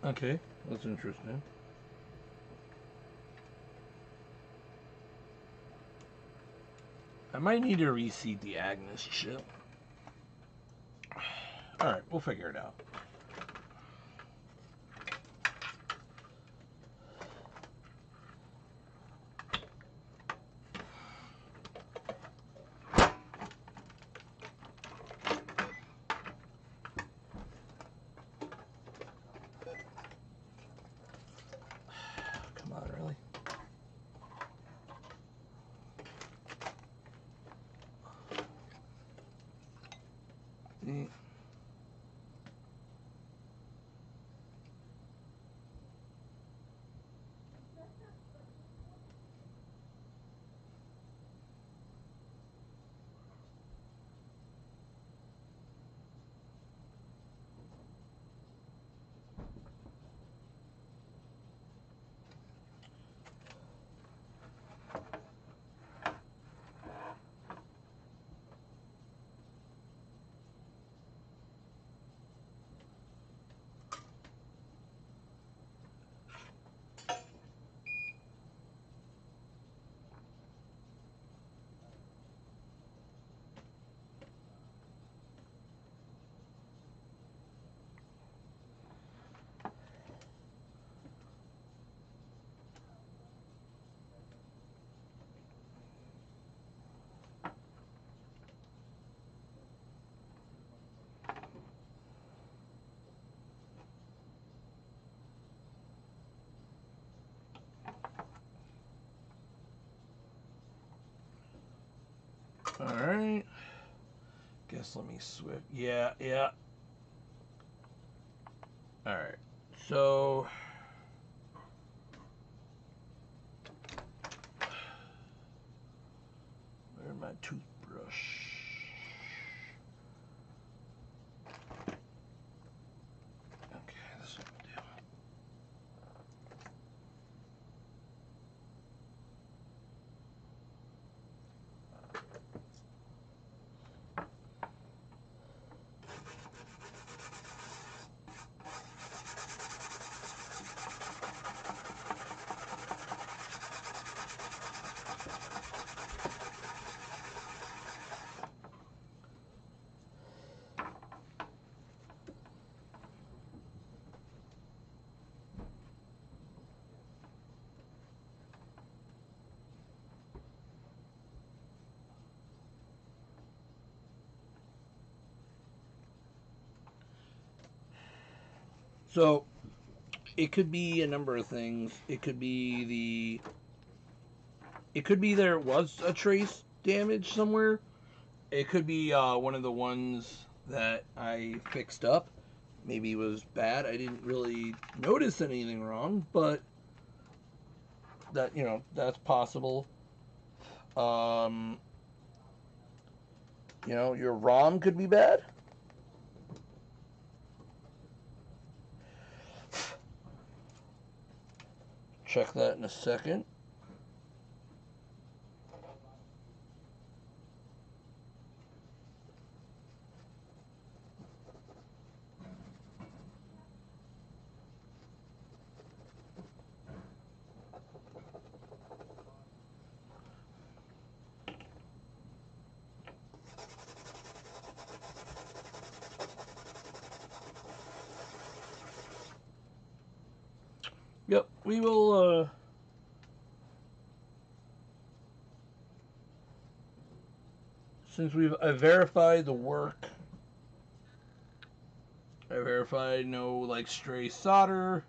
Okay, that's interesting. I might need to reseat the Agnes chip. Alright, we'll figure it out. Come on, really? See? Alright. Guess let me switch. Yeah. Alright. So where's my toothbrush? Okay, this will do. So it could be a number of things. It could be there was a trace damage somewhere. It could be one of the ones that I fixed up. Maybe it was bad. I didn't really notice anything wrong, but that, you know, that's possible. You know, your ROM could be bad. Check that in a second. Yep, we will, since I verified the work, I verified no, like, stray solder.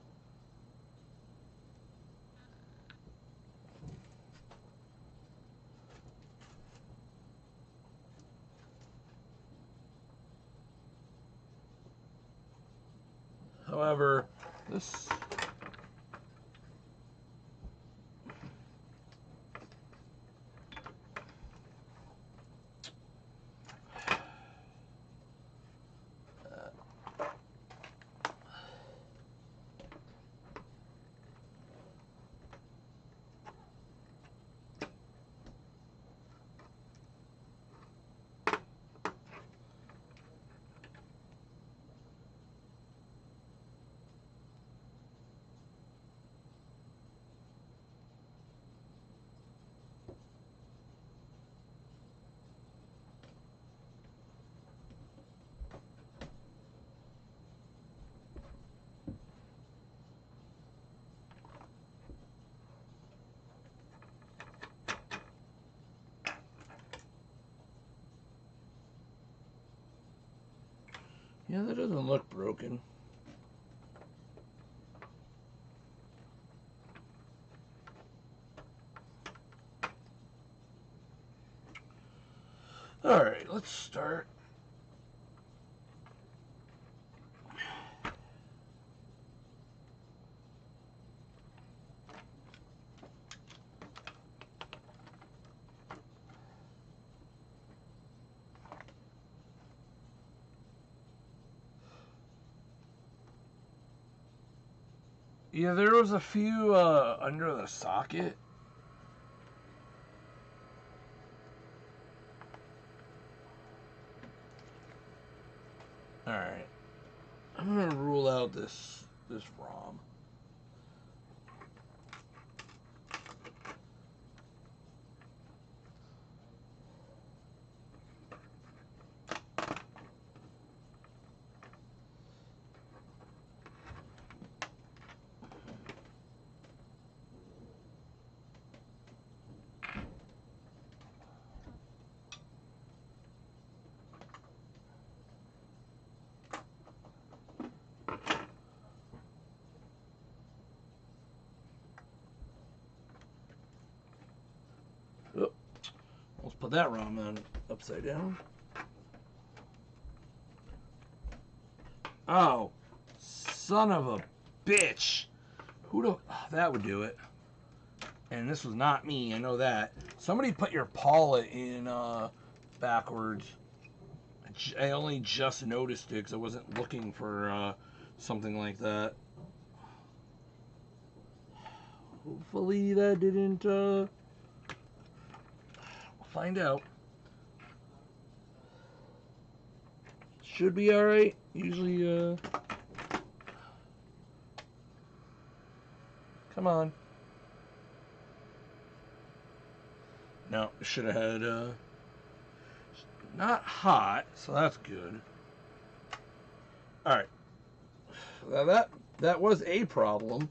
However, this... Yeah, that doesn't look broken. Alright, let's start. Yeah, there was a few under the socket. All right, I'm gonna rule out this ROM. Oh, let's put that ROM on upside down. Oh, son of a bitch! Who do? Oh, that would do it. And this was not me. I know that. Somebody put your Paula in backwards. I only just noticed it because I wasn't looking for something like that. Hopefully that didn't. We'll find out. Should be all right. Usually. Come on. No, should have had. Not hot, so that's good. All right. Now that was a problem.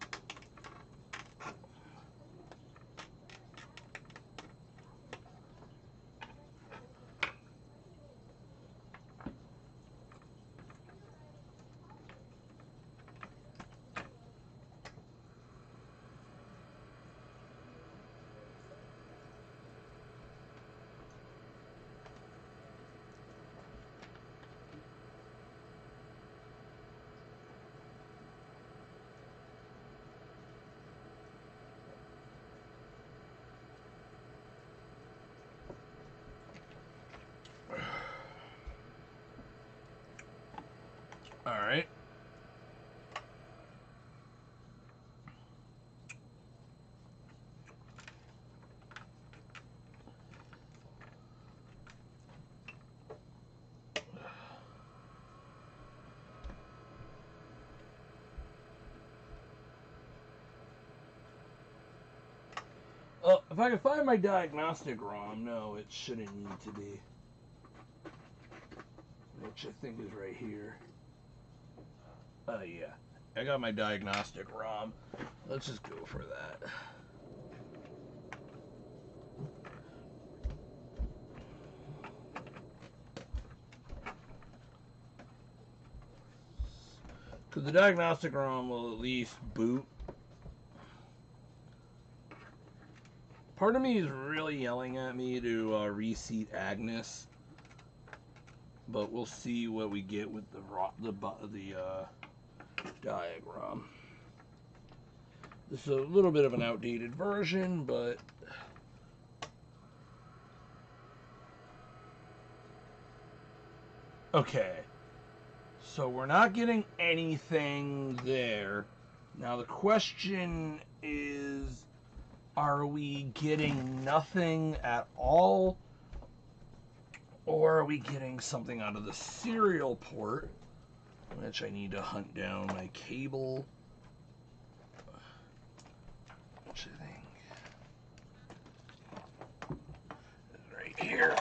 All right. Well, if I can find my diagnostic ROM, no, it shouldn't need to be. Which I think is right here. Oh, yeah. I got my diagnostic ROM. Let's just go for that. Because the diagnostic ROM will at least boot. Part of me is really yelling at me to reseat Agnes. But we'll see what we get with the diagram. This is a little bit of an outdated version, but okay. So we're not getting anything there. Now the question is, are we getting nothing at all? Or are we getting something out of the serial port? Which I need to hunt down my cable. Which I think is right here.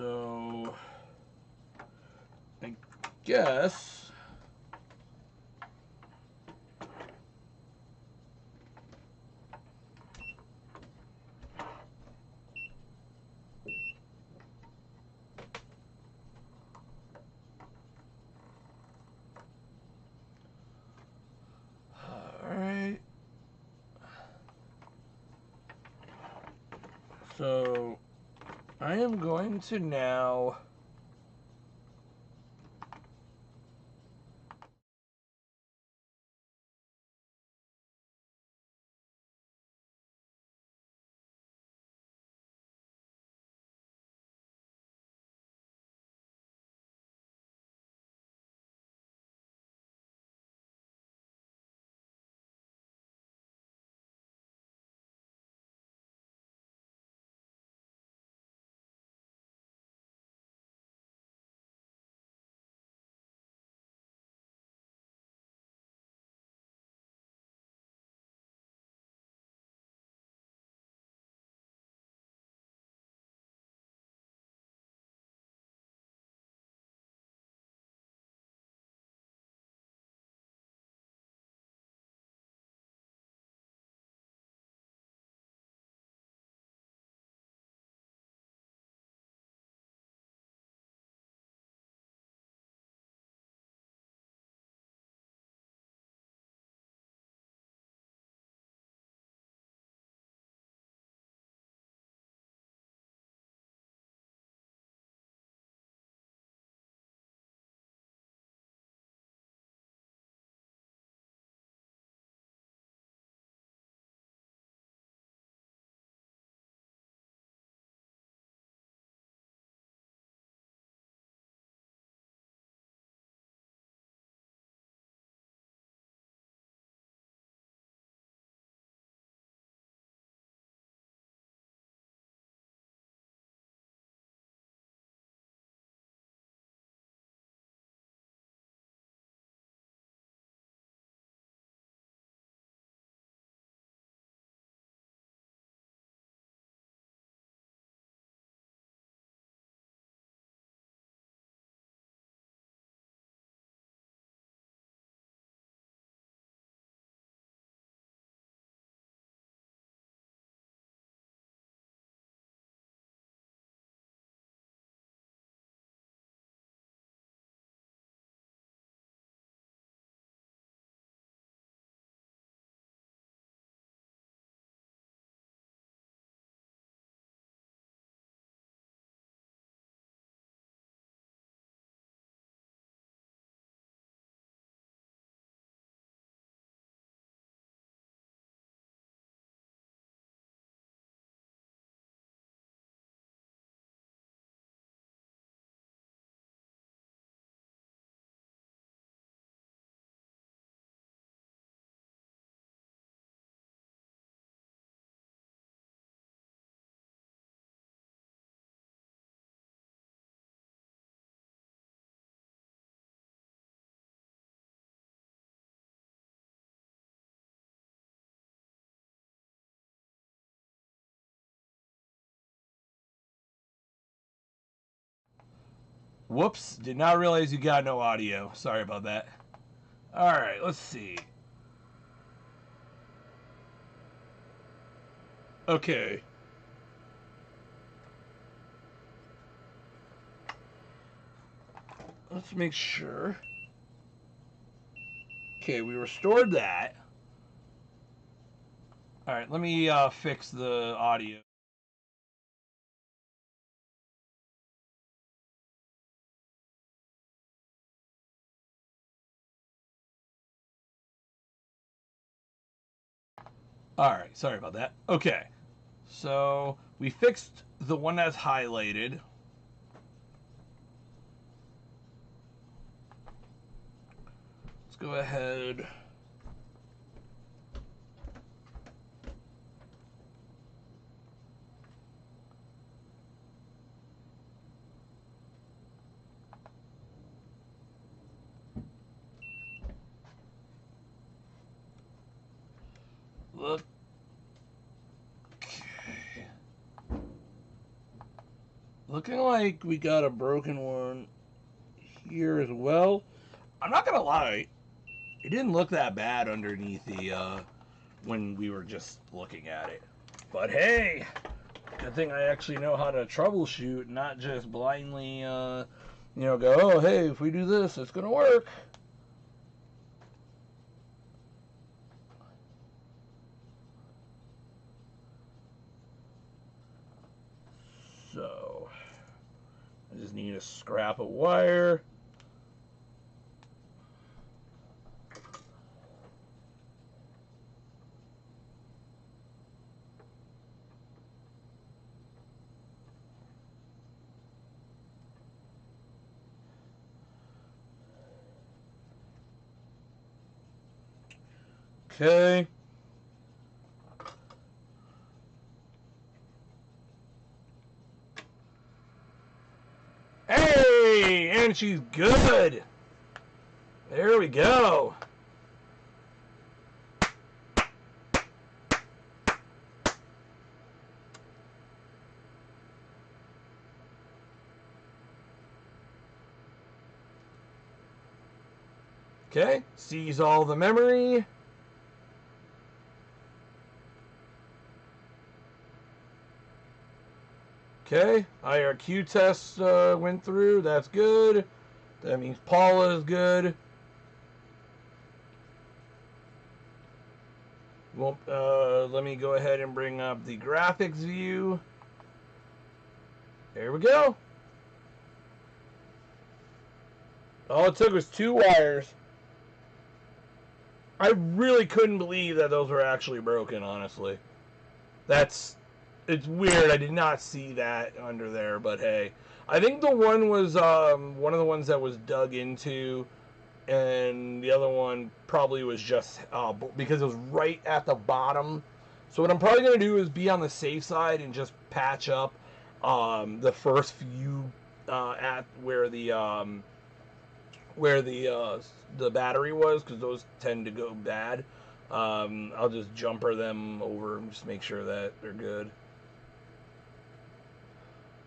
So I guess alright. So I am going to now whoops, did not realize you got no audio. Sorry about that. Alright, let's see. Okay. Let's make sure. Okay, we restored that. Alright, let me fix the audio. Alright, sorry about that. Okay, so we fixed the one that's highlighted. Let's go ahead. Look. Looking like we got a broken one here as well. I'm not gonna lie, it didn't look that bad underneath the when we were just looking at it. But hey, good thing I actually know how to troubleshoot, not just blindly, go, oh hey, if we do this, it's gonna work. So, I just need a scrap of wire. Okay. Hey, and she's good. There we go. Okay, sees all the memory. Okay, IRQ test went through. That's good. That means Paula is good. Let me go ahead and bring up the graphics view. There we go. All it took was 2 wires. I really couldn't believe that those were actually broken, honestly. It's weird. I did not see that under there, but hey. I think the one was one of the ones that was dug into, and the other one probably was just because it was right at the bottom. So what I'm probably going to do is be on the safe side and just patch up the first few at where the battery was, because those tend to go bad. I'll just jumper them over and just make sure that they're good.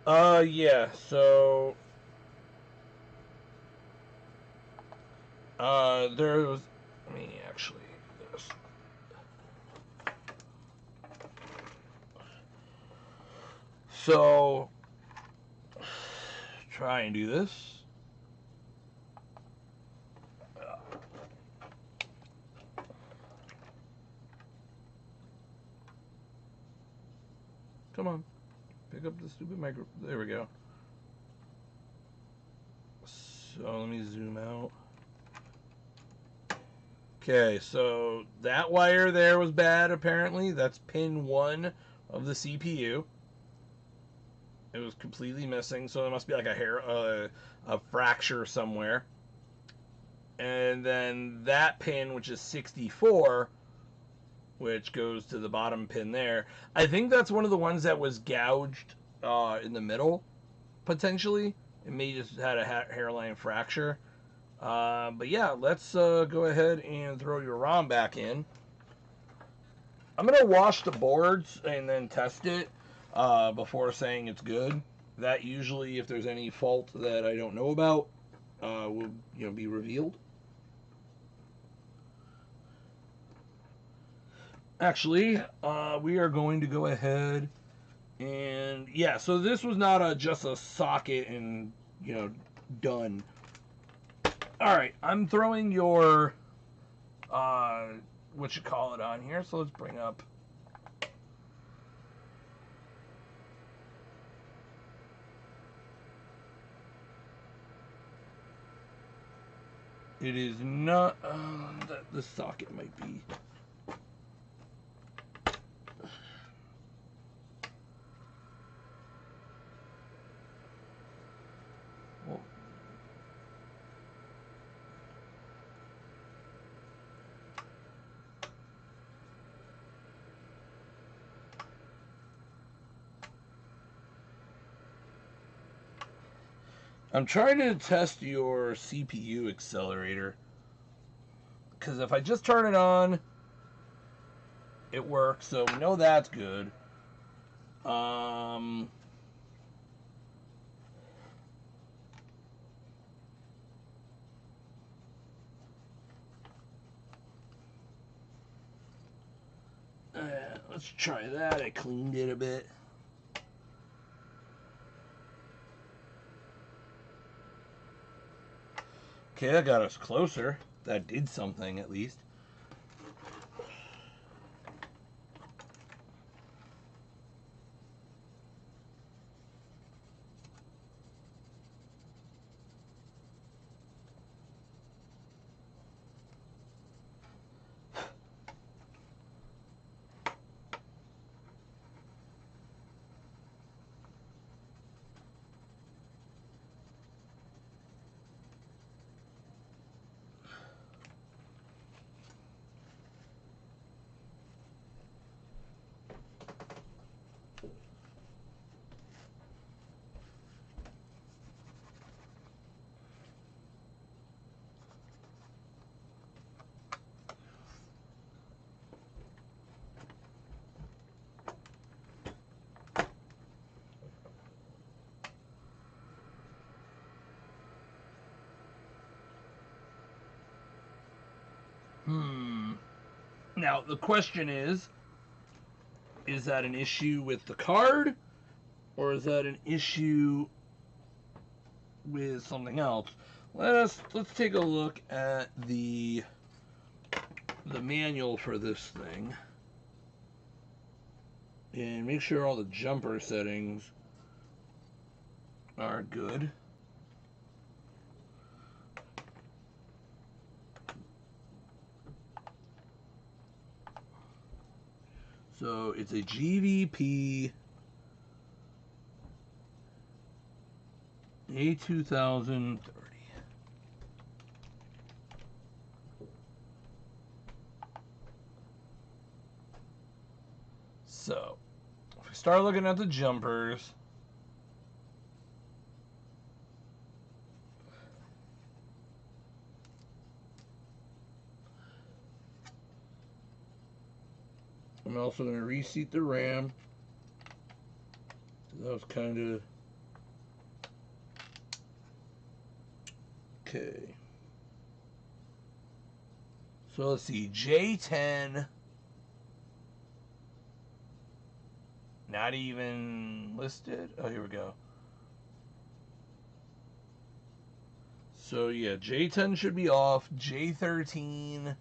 Yeah, so there was, let me actually do this. So try and do this. Come on, pick up the stupid micro. There we go. So let me zoom out. Okay, so that wire there was bad, apparently. That's pin 1 of the CPU. It was completely missing, so there must be like a fracture somewhere. And then that pin, which is 64, which goes to the bottom pin there. I think that's one of the ones that was gouged in the middle, potentially. It may just had a hairline fracture. But yeah, let's go ahead and throw your ROM back in. I'm going to wash the boards and then test it before saying it's good. That usually, if there's any fault that I don't know about, will be revealed. Actually, we are going to go ahead and yeah. So this was not just a socket and done. All right, I'm throwing your what you call it on here. So let's bring up. It is not. The socket might be. I'm trying to test your CPU accelerator, because if I just turn it on, it works, so we know that's good. Let's try that. I cleaned it a bit. Okay, that got us closer. That did something at least. Now, the question is that an issue with the card, or is that an issue with something else? Let's take a look at the manual for this thing and make sure all the jumper settings are good. So it's a GVP A2030. So if we start looking at the jumpers, I'm also going to reseat the RAM. That was kind of okay. So let's see, J10, not even listed. Oh, here we go. So yeah, J10 should be off. J13.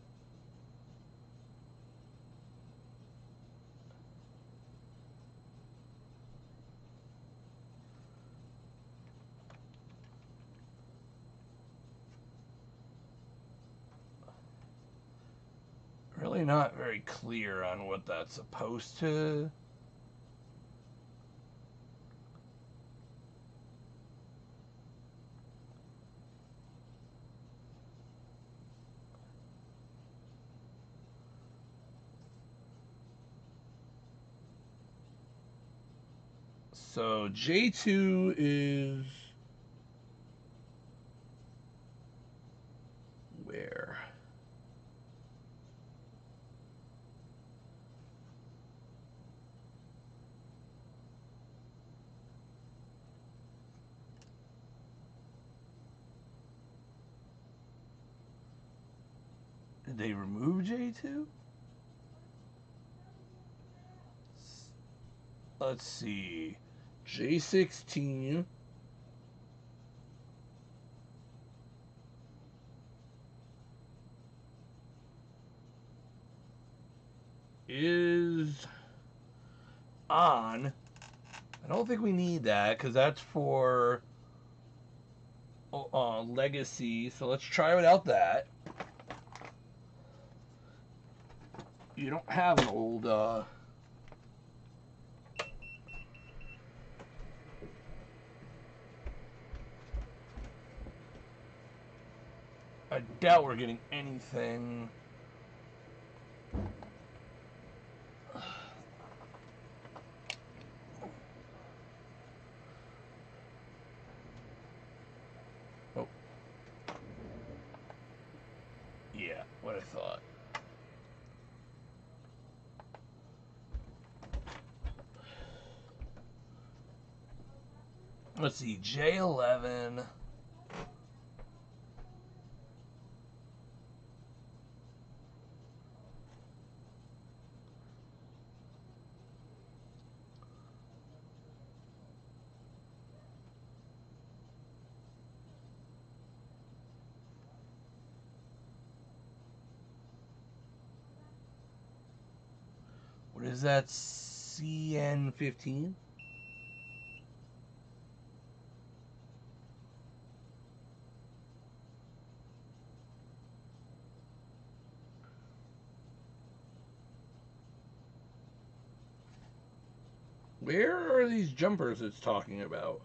Really not very clear on what that's supposed to. So J2 is where? Did they remove J2? Let's see. J16 is on. I don't think we need that because that's for legacy. So let's try without that. You don't have an old I doubt we're getting anything. Oh. Yeah, what I thought. Let's see, J11. Is that CN15? Where are these jumpers it's talking about?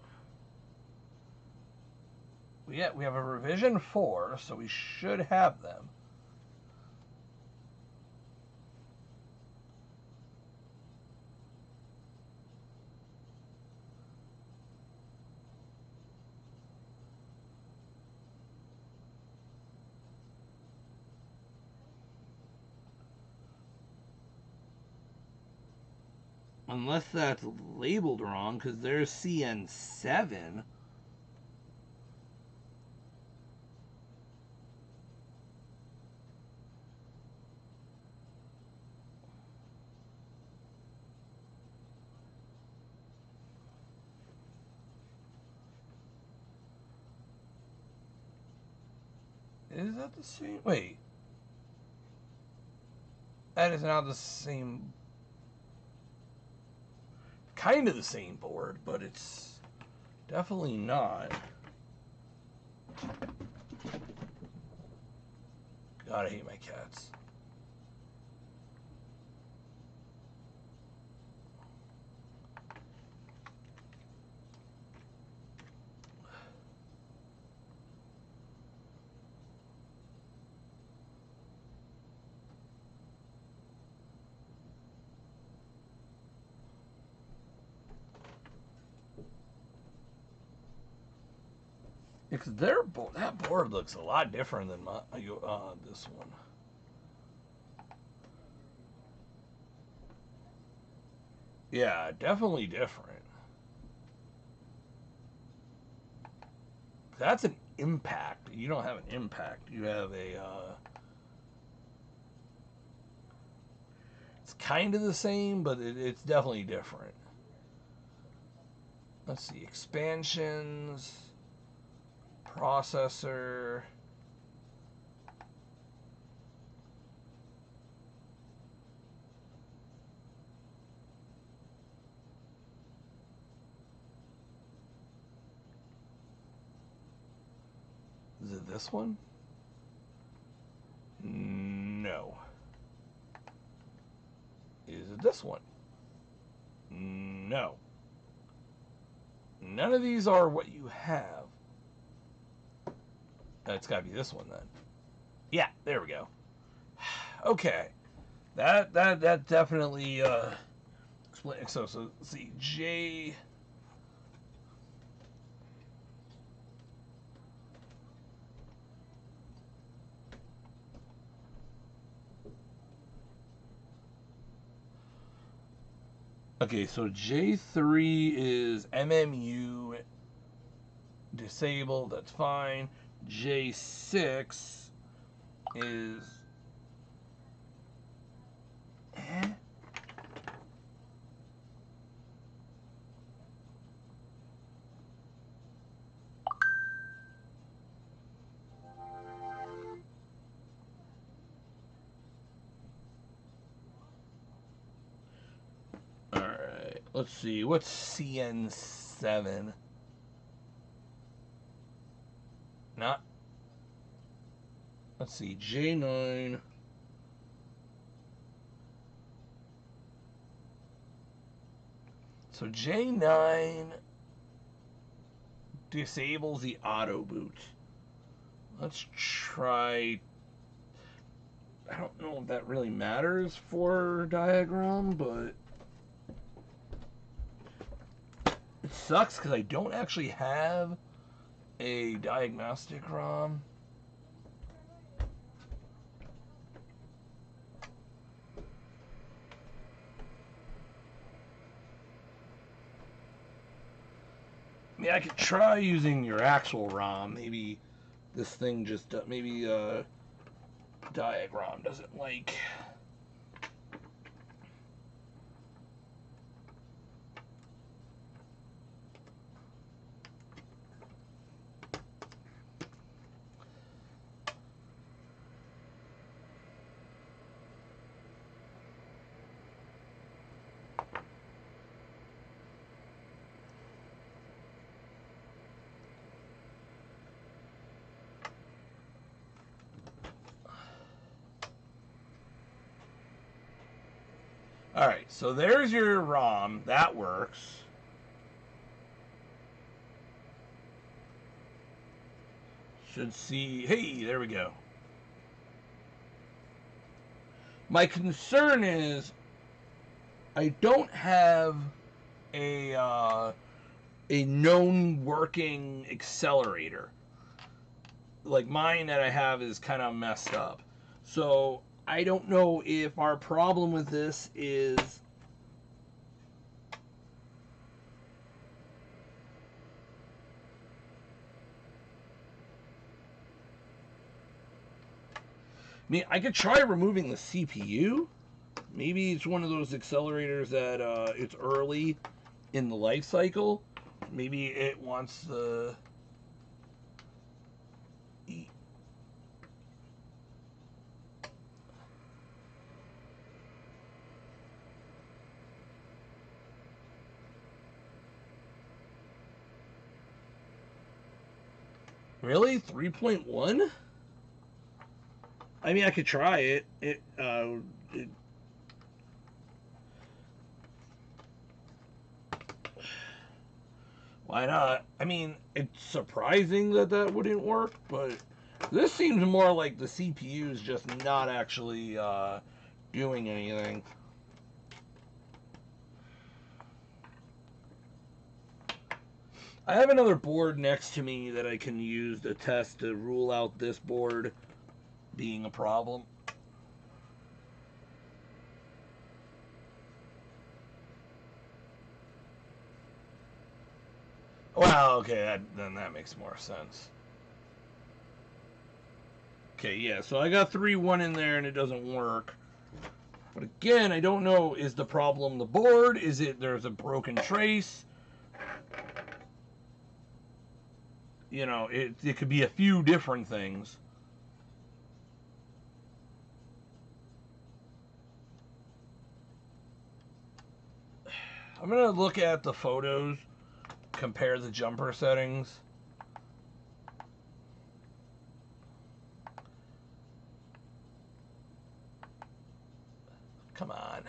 Yeah, we have a revision 4, so we should have them. Unless that's labeled wrong, because there's CN7. Is that the same? Wait. That is not the same. Kind of the same board, but it's definitely not. God, I hate my cats. Because that board looks a lot different than this one. Yeah, definitely different. That's an impact. You don't have an impact. You have a... it's kind of the same, but it's definitely different. Let's see. Expansions. Processor. Is it this one? No. Is it this one? No. None of these are what you have. It's got to be this one then. Yeah, there we go. Okay. That definitely explains. So let's see, J. Okay, so J3 is MMU disabled. That's fine. J6 is. Alright, let's see. What's CN7? Not. Let's see. J9. So J9 disables the auto boot. Let's try. I don't know if that really matters for diagram, but it sucks because I don't actually have a diagnostic ROM. I mean, I could try using your actual ROM. Maybe this thing just maybe diagram doesn't like. Alright, so there's your ROM. That works. Should see... Hey, there we go. My concern is I don't have a known working accelerator. Like mine that I have is kind of messed up. So I don't know if our problem with this is I mean, I could try removing the CPU. Maybe it's one of those accelerators that it's early in the life cycle. Maybe it wants the... Really? 3.1? I mean, I could try it. Why not? I mean, it's surprising that that wouldn't work, but this seems more like the CPU is just not actually doing anything. I have another board next to me that I can use to test to rule out this board being a problem. Wow, okay, then that makes more sense. Okay, yeah, so I got 3.1 in there and it doesn't work. But again, I don't know, is the problem the board? Is it there's a broken trace? You know, it could be a few different things. I'm going to look at the photos, compare the jumper settings. Come on.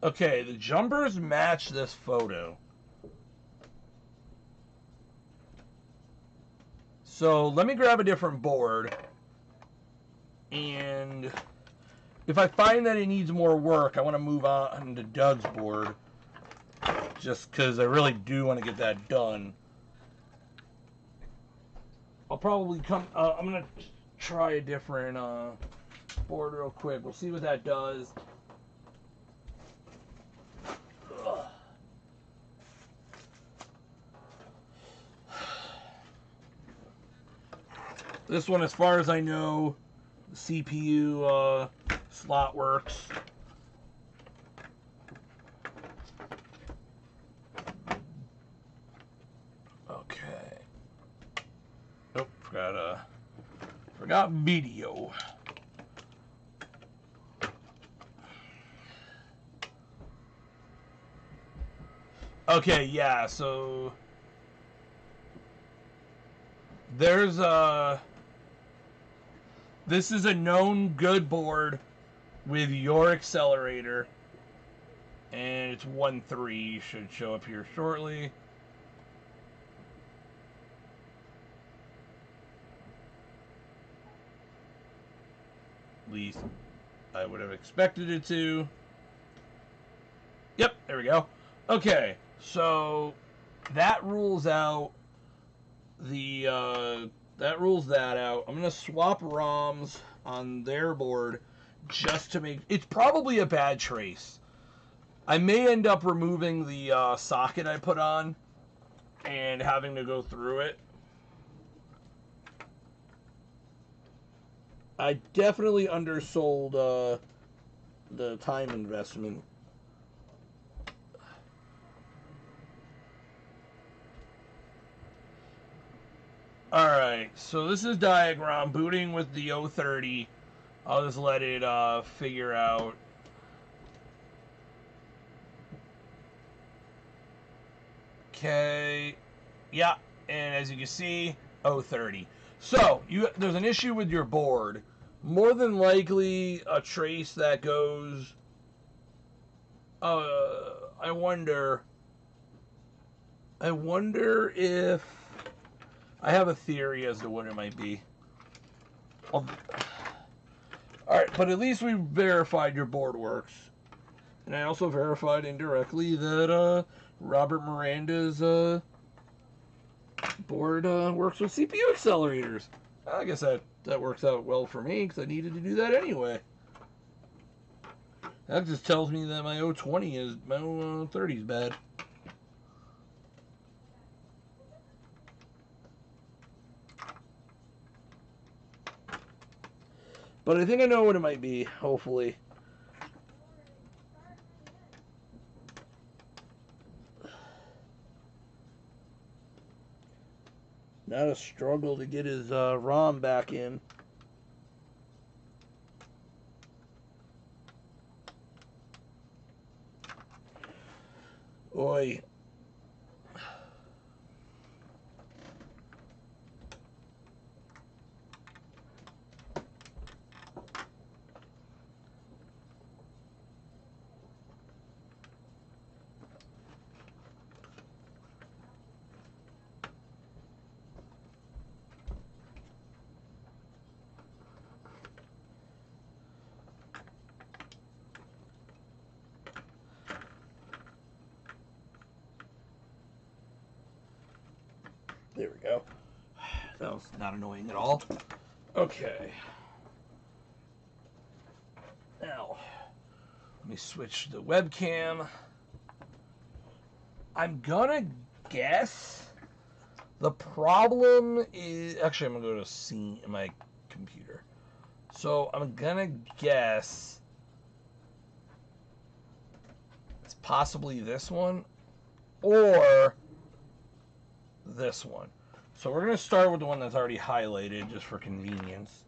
Okay, the jumpers match this photo. So let me grab a different board, and if I find that it needs more work, I want to move on to Doug's board, just because I really do want to get that done. I'll probably come, I'm going to try a different board real quick. We'll see what that does. This one, as far as I know, the CPU slot works. Okay. Nope, forgot video. Okay, yeah, so there's this is a known good board with your accelerator, and it's 1.3. Should show up here shortly. At least I would have expected it to. Yep, there we go. Okay, so that rules out the that rules that out. I'm gonna swap ROMs on their board just to make... It's probably a bad trace. I may end up removing the socket I put on and having to go through it. I definitely undersold the time investment. Alright, so this is diagram booting with the 030. I'll just let it figure out. Okay, yeah, and as you can see, 030. So there's an issue with your board. More than likely, a trace that goes. I wonder if I have a theory as to what it might be. All right, but at least we verified your board works, and I also verified indirectly that Robert Miranda's board works with CPU accelerators. I guess that works out well for me because I needed to do that anyway. That just tells me that my 020 is my 030 is bad. But I think I know what it might be, hopefully. Not a struggle to get his ROM back in. Oi. There we go. That was not annoying at all. Okay. Now, let me switch the webcam. I'm gonna guess the problem is... Actually, I'm gonna go to scene in my computer. So, I'm gonna guess it's possibly this one or this one. So we're going to start with the one that's already highlighted just for convenience.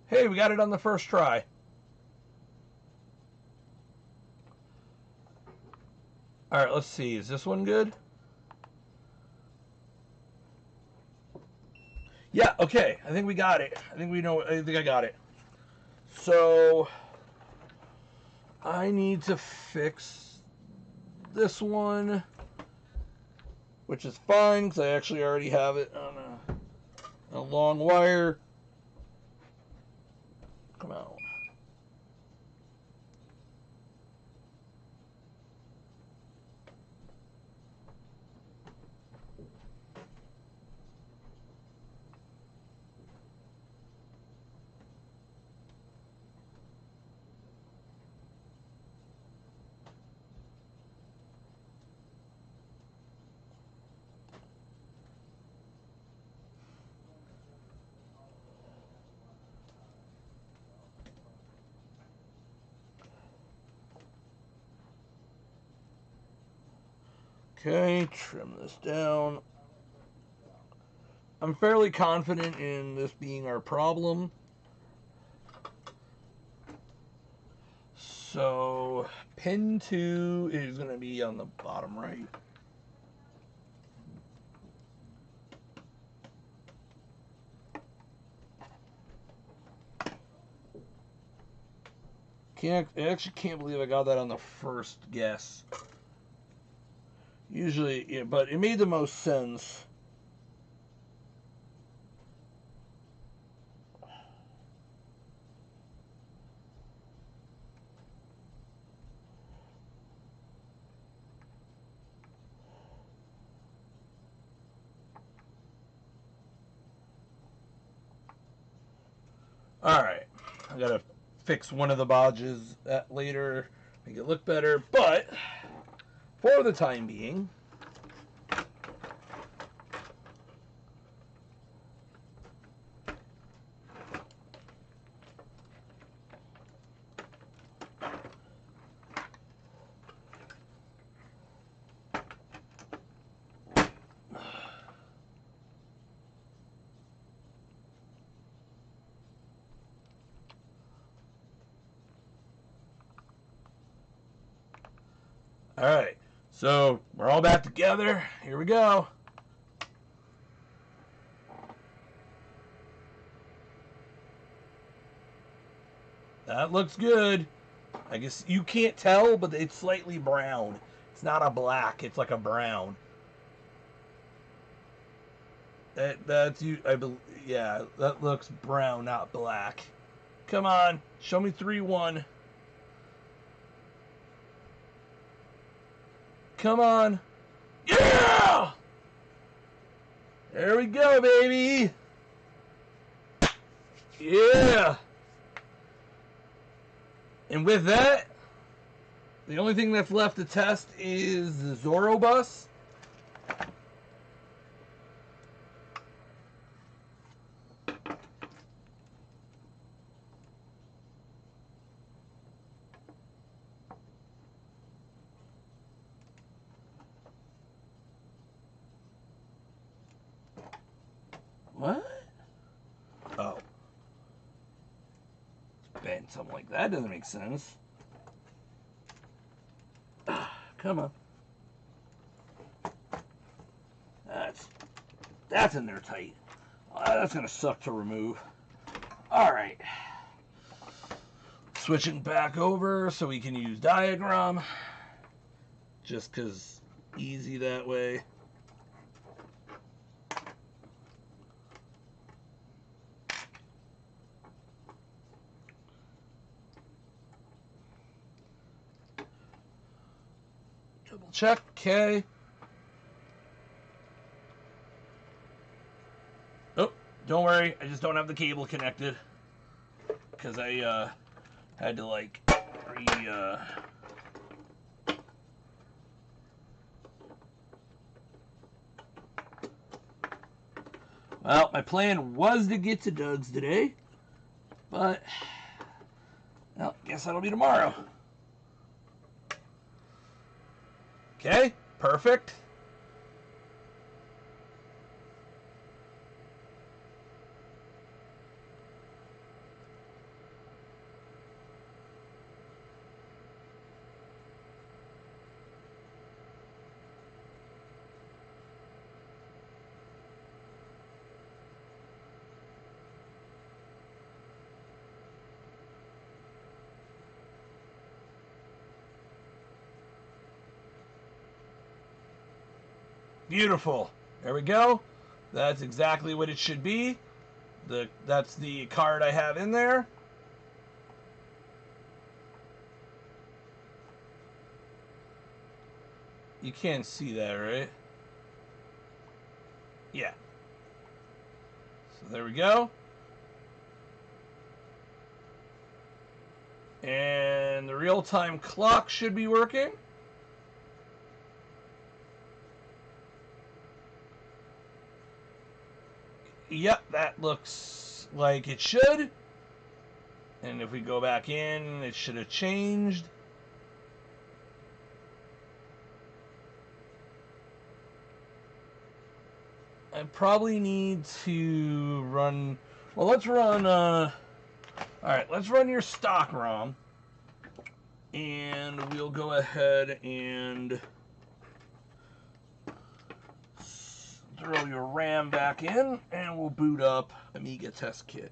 Hey, we got it on the first try. All right, let's see. Is this one good? Yeah, okay. I think we got it. I think I got it. So I need to fix this one, which is fine because I actually already have it on a long wire. Come on. Okay, trim this down. I'm fairly confident in this being our problem. So, pin 2 is going to be on the bottom right. I actually can't believe I got that on the first guess. Usually, yeah, but it made the most sense. Alright, I gotta fix one of the bodges later, make it look better, but for the time being, All right, so we're all back together. Here we go. That looks good. I guess you can't tell, but it's slightly brown. It's not a black, it's like a brown. That's you. I believe. Yeah, that looks brown, not black. Come on, show me 3-1. Come on. Yeah! There we go, baby. Yeah. And with that, the only thing that's left to test is the Zorro bus. What? Oh. It's bent something like that. Doesn't make sense. Come on. That's in there tight. That's gonna suck to remove. Alright. Switching back over so we can use diagram. Just because easy that way. Double check, okay. Oh, don't worry, I just don't have the cable connected. Because I had to like Well, my plan was to get to Doug's today, but well, guess that'll be tomorrow. Okay, perfect. Beautiful. There we go. That's exactly what it should be. That's the card I have in there. You can't see that, right? Yeah. So there we go. And the real-time clock should be working. Yep, that looks like it should. And if we go back in, it should have changed. I probably need to run... Well, let's run... Alright, let's run your stock ROM. And we'll go ahead and throw your RAM back in, and we'll boot up Amiga Test Kit.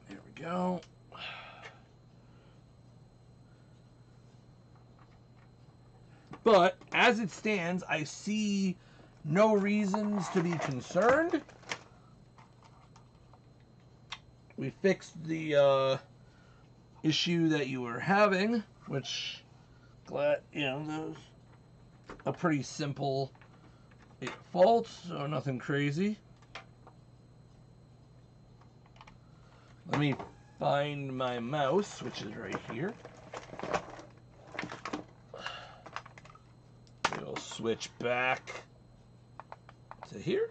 There we go. But as it stands, I see no reasons to be concerned. We fixed the issue that you were having, which, glad, you know, that was a pretty simple fault, so nothing crazy. Let me find my mouse, which is right here. We'll switch back to here.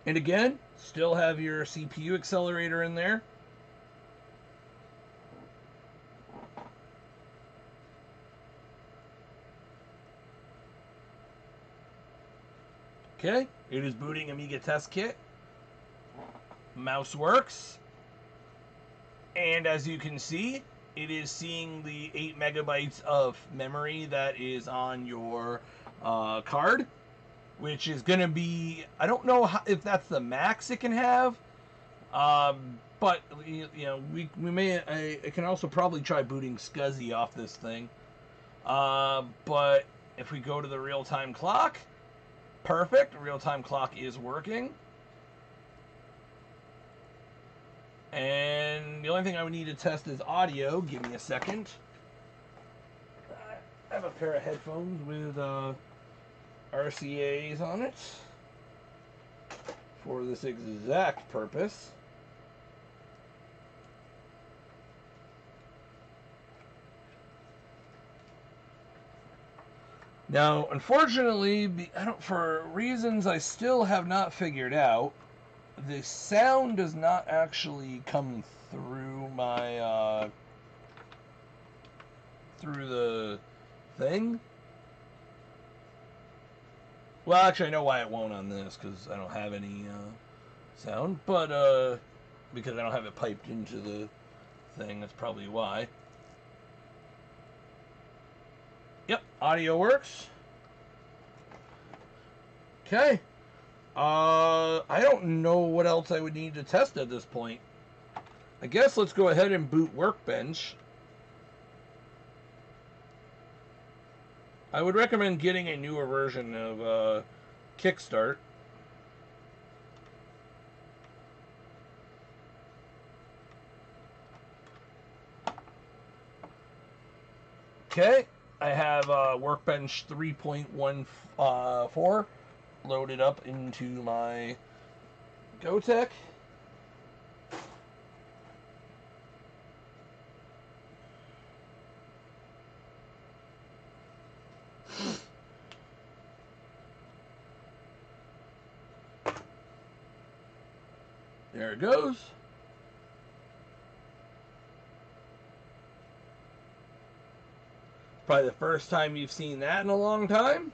And again, still have your CPU accelerator in there. Okay, it is booting Amiga Test Kit. Mouse works. And as you can see, it is seeing the 8 megabytes of memory that is on your card, which is going to be, I don't know if that's the max it can have, but you know, we may, I can also probably try booting SCSI off this thing. But if we go to the real-time clock, perfect, real-time clock is working. And the only thing I would need to test is audio. Give me a second. I have a pair of headphones with RCAs on it for this exact purpose. Now, unfortunately, for reasons I still have not figured out, the sound does not actually come through my through the thing. Well, actually, I know why it won't on this, because I don't have any sound, but because I don't have it piped into the thing, that's probably why. Yep, audio works. Okay. I don't know what else I would need to test at this point. I guess let's go ahead and boot Workbench. I would recommend getting a newer version of Kickstart. Okay, I have Workbench 3.14 loaded up into my GoTech. There it goes. Probably the first time you've seen that in a long time.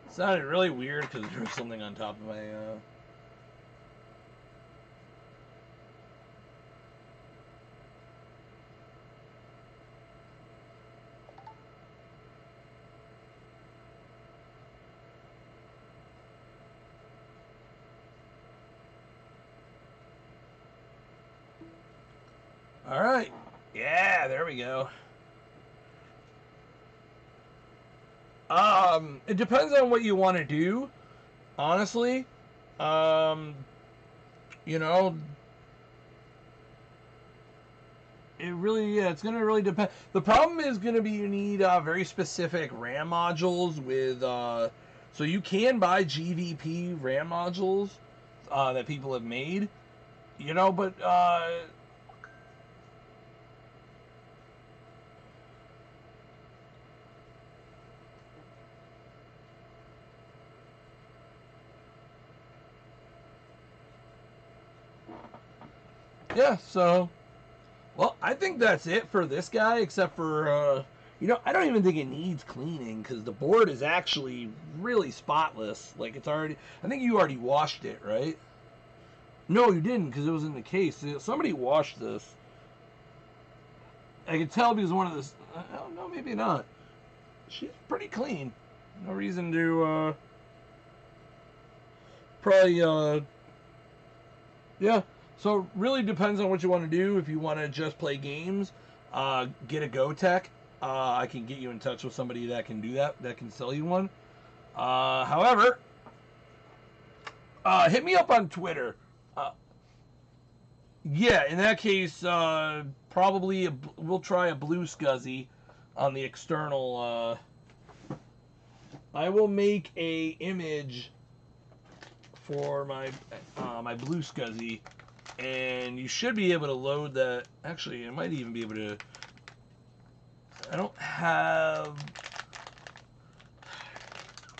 It sounded really weird because there was something on top of my All right. Yeah, there we go. It depends on what you want to do, honestly. You know, it really, yeah, it's going to really depend. The problem is going to be you need very specific RAM modules with, so you can buy GVP RAM modules that people have made, you know, but, yeah, so, well, I think that's it for this guy, except for, you know, I don't even think it needs cleaning, because the board is actually really spotless. Like, it's already, I think you already washed it, right? No, you didn't, because it was in the case. Somebody washed this. I could tell because one of this, no, maybe not. She's pretty clean. No reason to, probably, yeah. So really depends on what you want to do. If you want to just play games, get a GoTech. I can get you in touch with somebody that can do that, that can sell you one. However, hit me up on Twitter. Yeah, in that case, probably we'll try a blue SCSI on the external. I will make a image for my my blue SCSI, and you should be able to load that. Actually, I might even be able to. I don't have.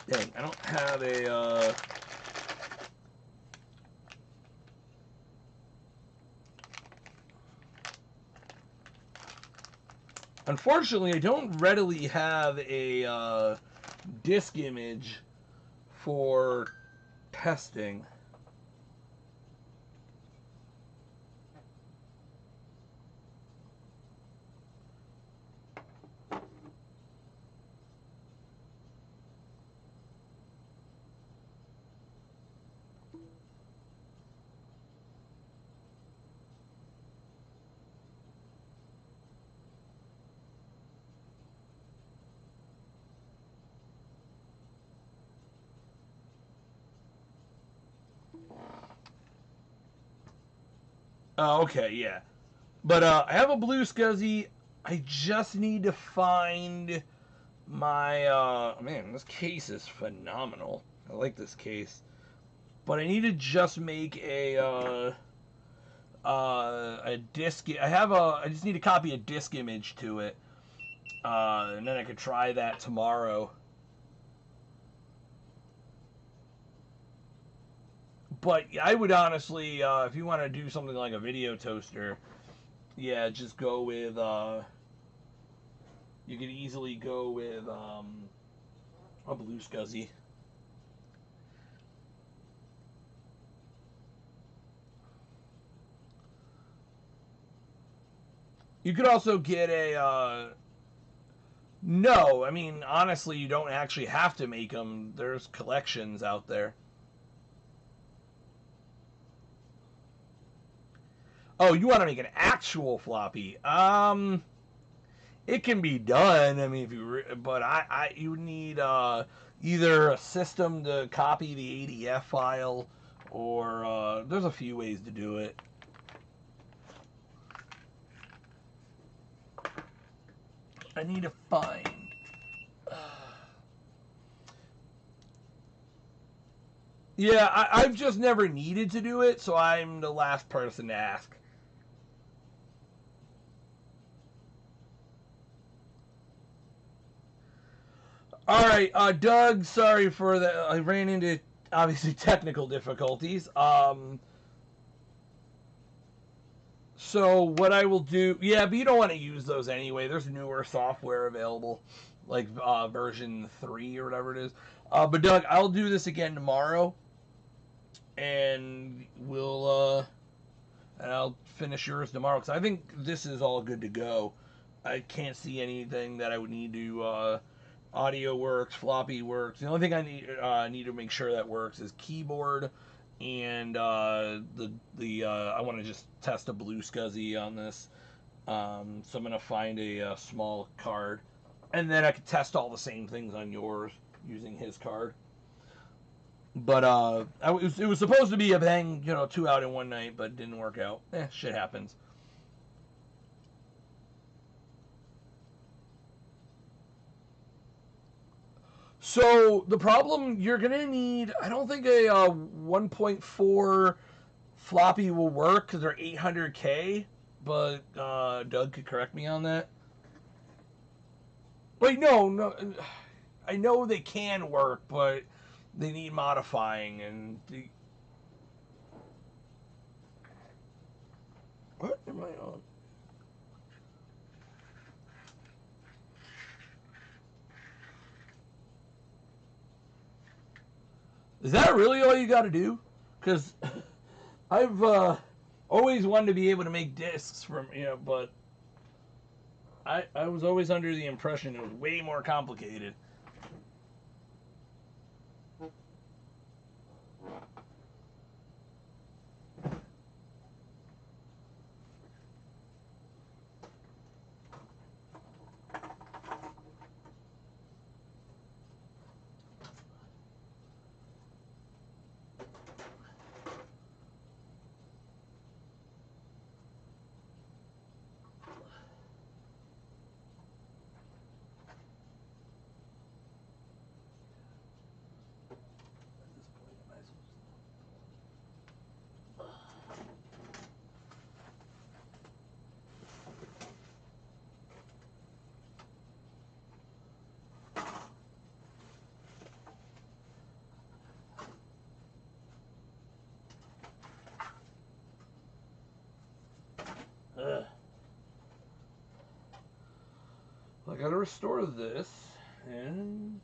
Dang, I don't have a. Unfortunately, I don't readily have a disk image for testing. Okay, yeah. But I have a blue SCSI. I just need to find my man, this case is phenomenal. I like this case. But I need to just make a disk. I just need to copy a disk image to it. And then I could try that tomorrow. But I would honestly, if you want to do something like a video toaster, yeah, just go with, you could easily go with a blue SCSI. You could also get a, no, I mean, honestly, you don't actually have to make them. There's collections out there. Oh, you want to make an actual floppy? It can be done. I mean, if you, but you need either a system to copy the ADF file, or there's a few ways to do it. I need to find. Yeah, I've just never needed to do it, so I'm the last person to ask. All right, Doug, sorry for that. I ran into, obviously, technical difficulties. So what I will do, yeah, but you don't want to use those anyway. There's newer software available, like version 3 or whatever it is. But Doug, I'll do this again tomorrow, and I'll finish yours tomorrow, because I think this is all good to go. I can't see anything that I would need to. Audio works, floppy works. The only thing I need to make sure that works is keyboard, and I want to just test a blue SCSI on this. So I'm gonna find a small card, and then I could test all the same things on yours using his card. But it was supposed to be a bang, 2 out in one night, but it didn't work out. Shit happens. So the problem, you're gonna need, I don't think a 1.4 floppy will work because they're 800K, but Doug could correct me on that. Wait, no, I know they can work, but they need modifying, and what am I on? Is that really all you got to do? Because I've always wanted to be able to make discs from, but I was always under the impression it was way more complicated. gotta restore this, and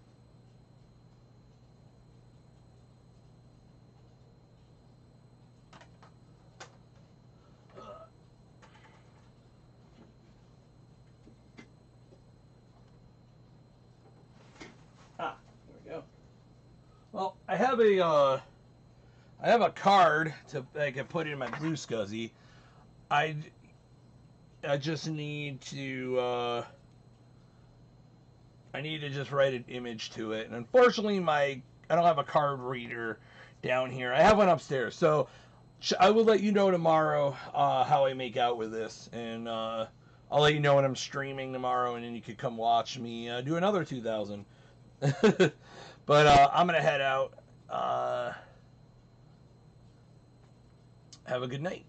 there we go. Well, I have a card I can put in my Blue SCSI. I just need to I need to just write an image to it, and unfortunately I don't have a card reader down here. I have one upstairs, so I will let you know tomorrow how I make out with this, and I'll let you know when I'm streaming tomorrow, and then you could come watch me do another 2000. But I'm gonna head out. Have a good night.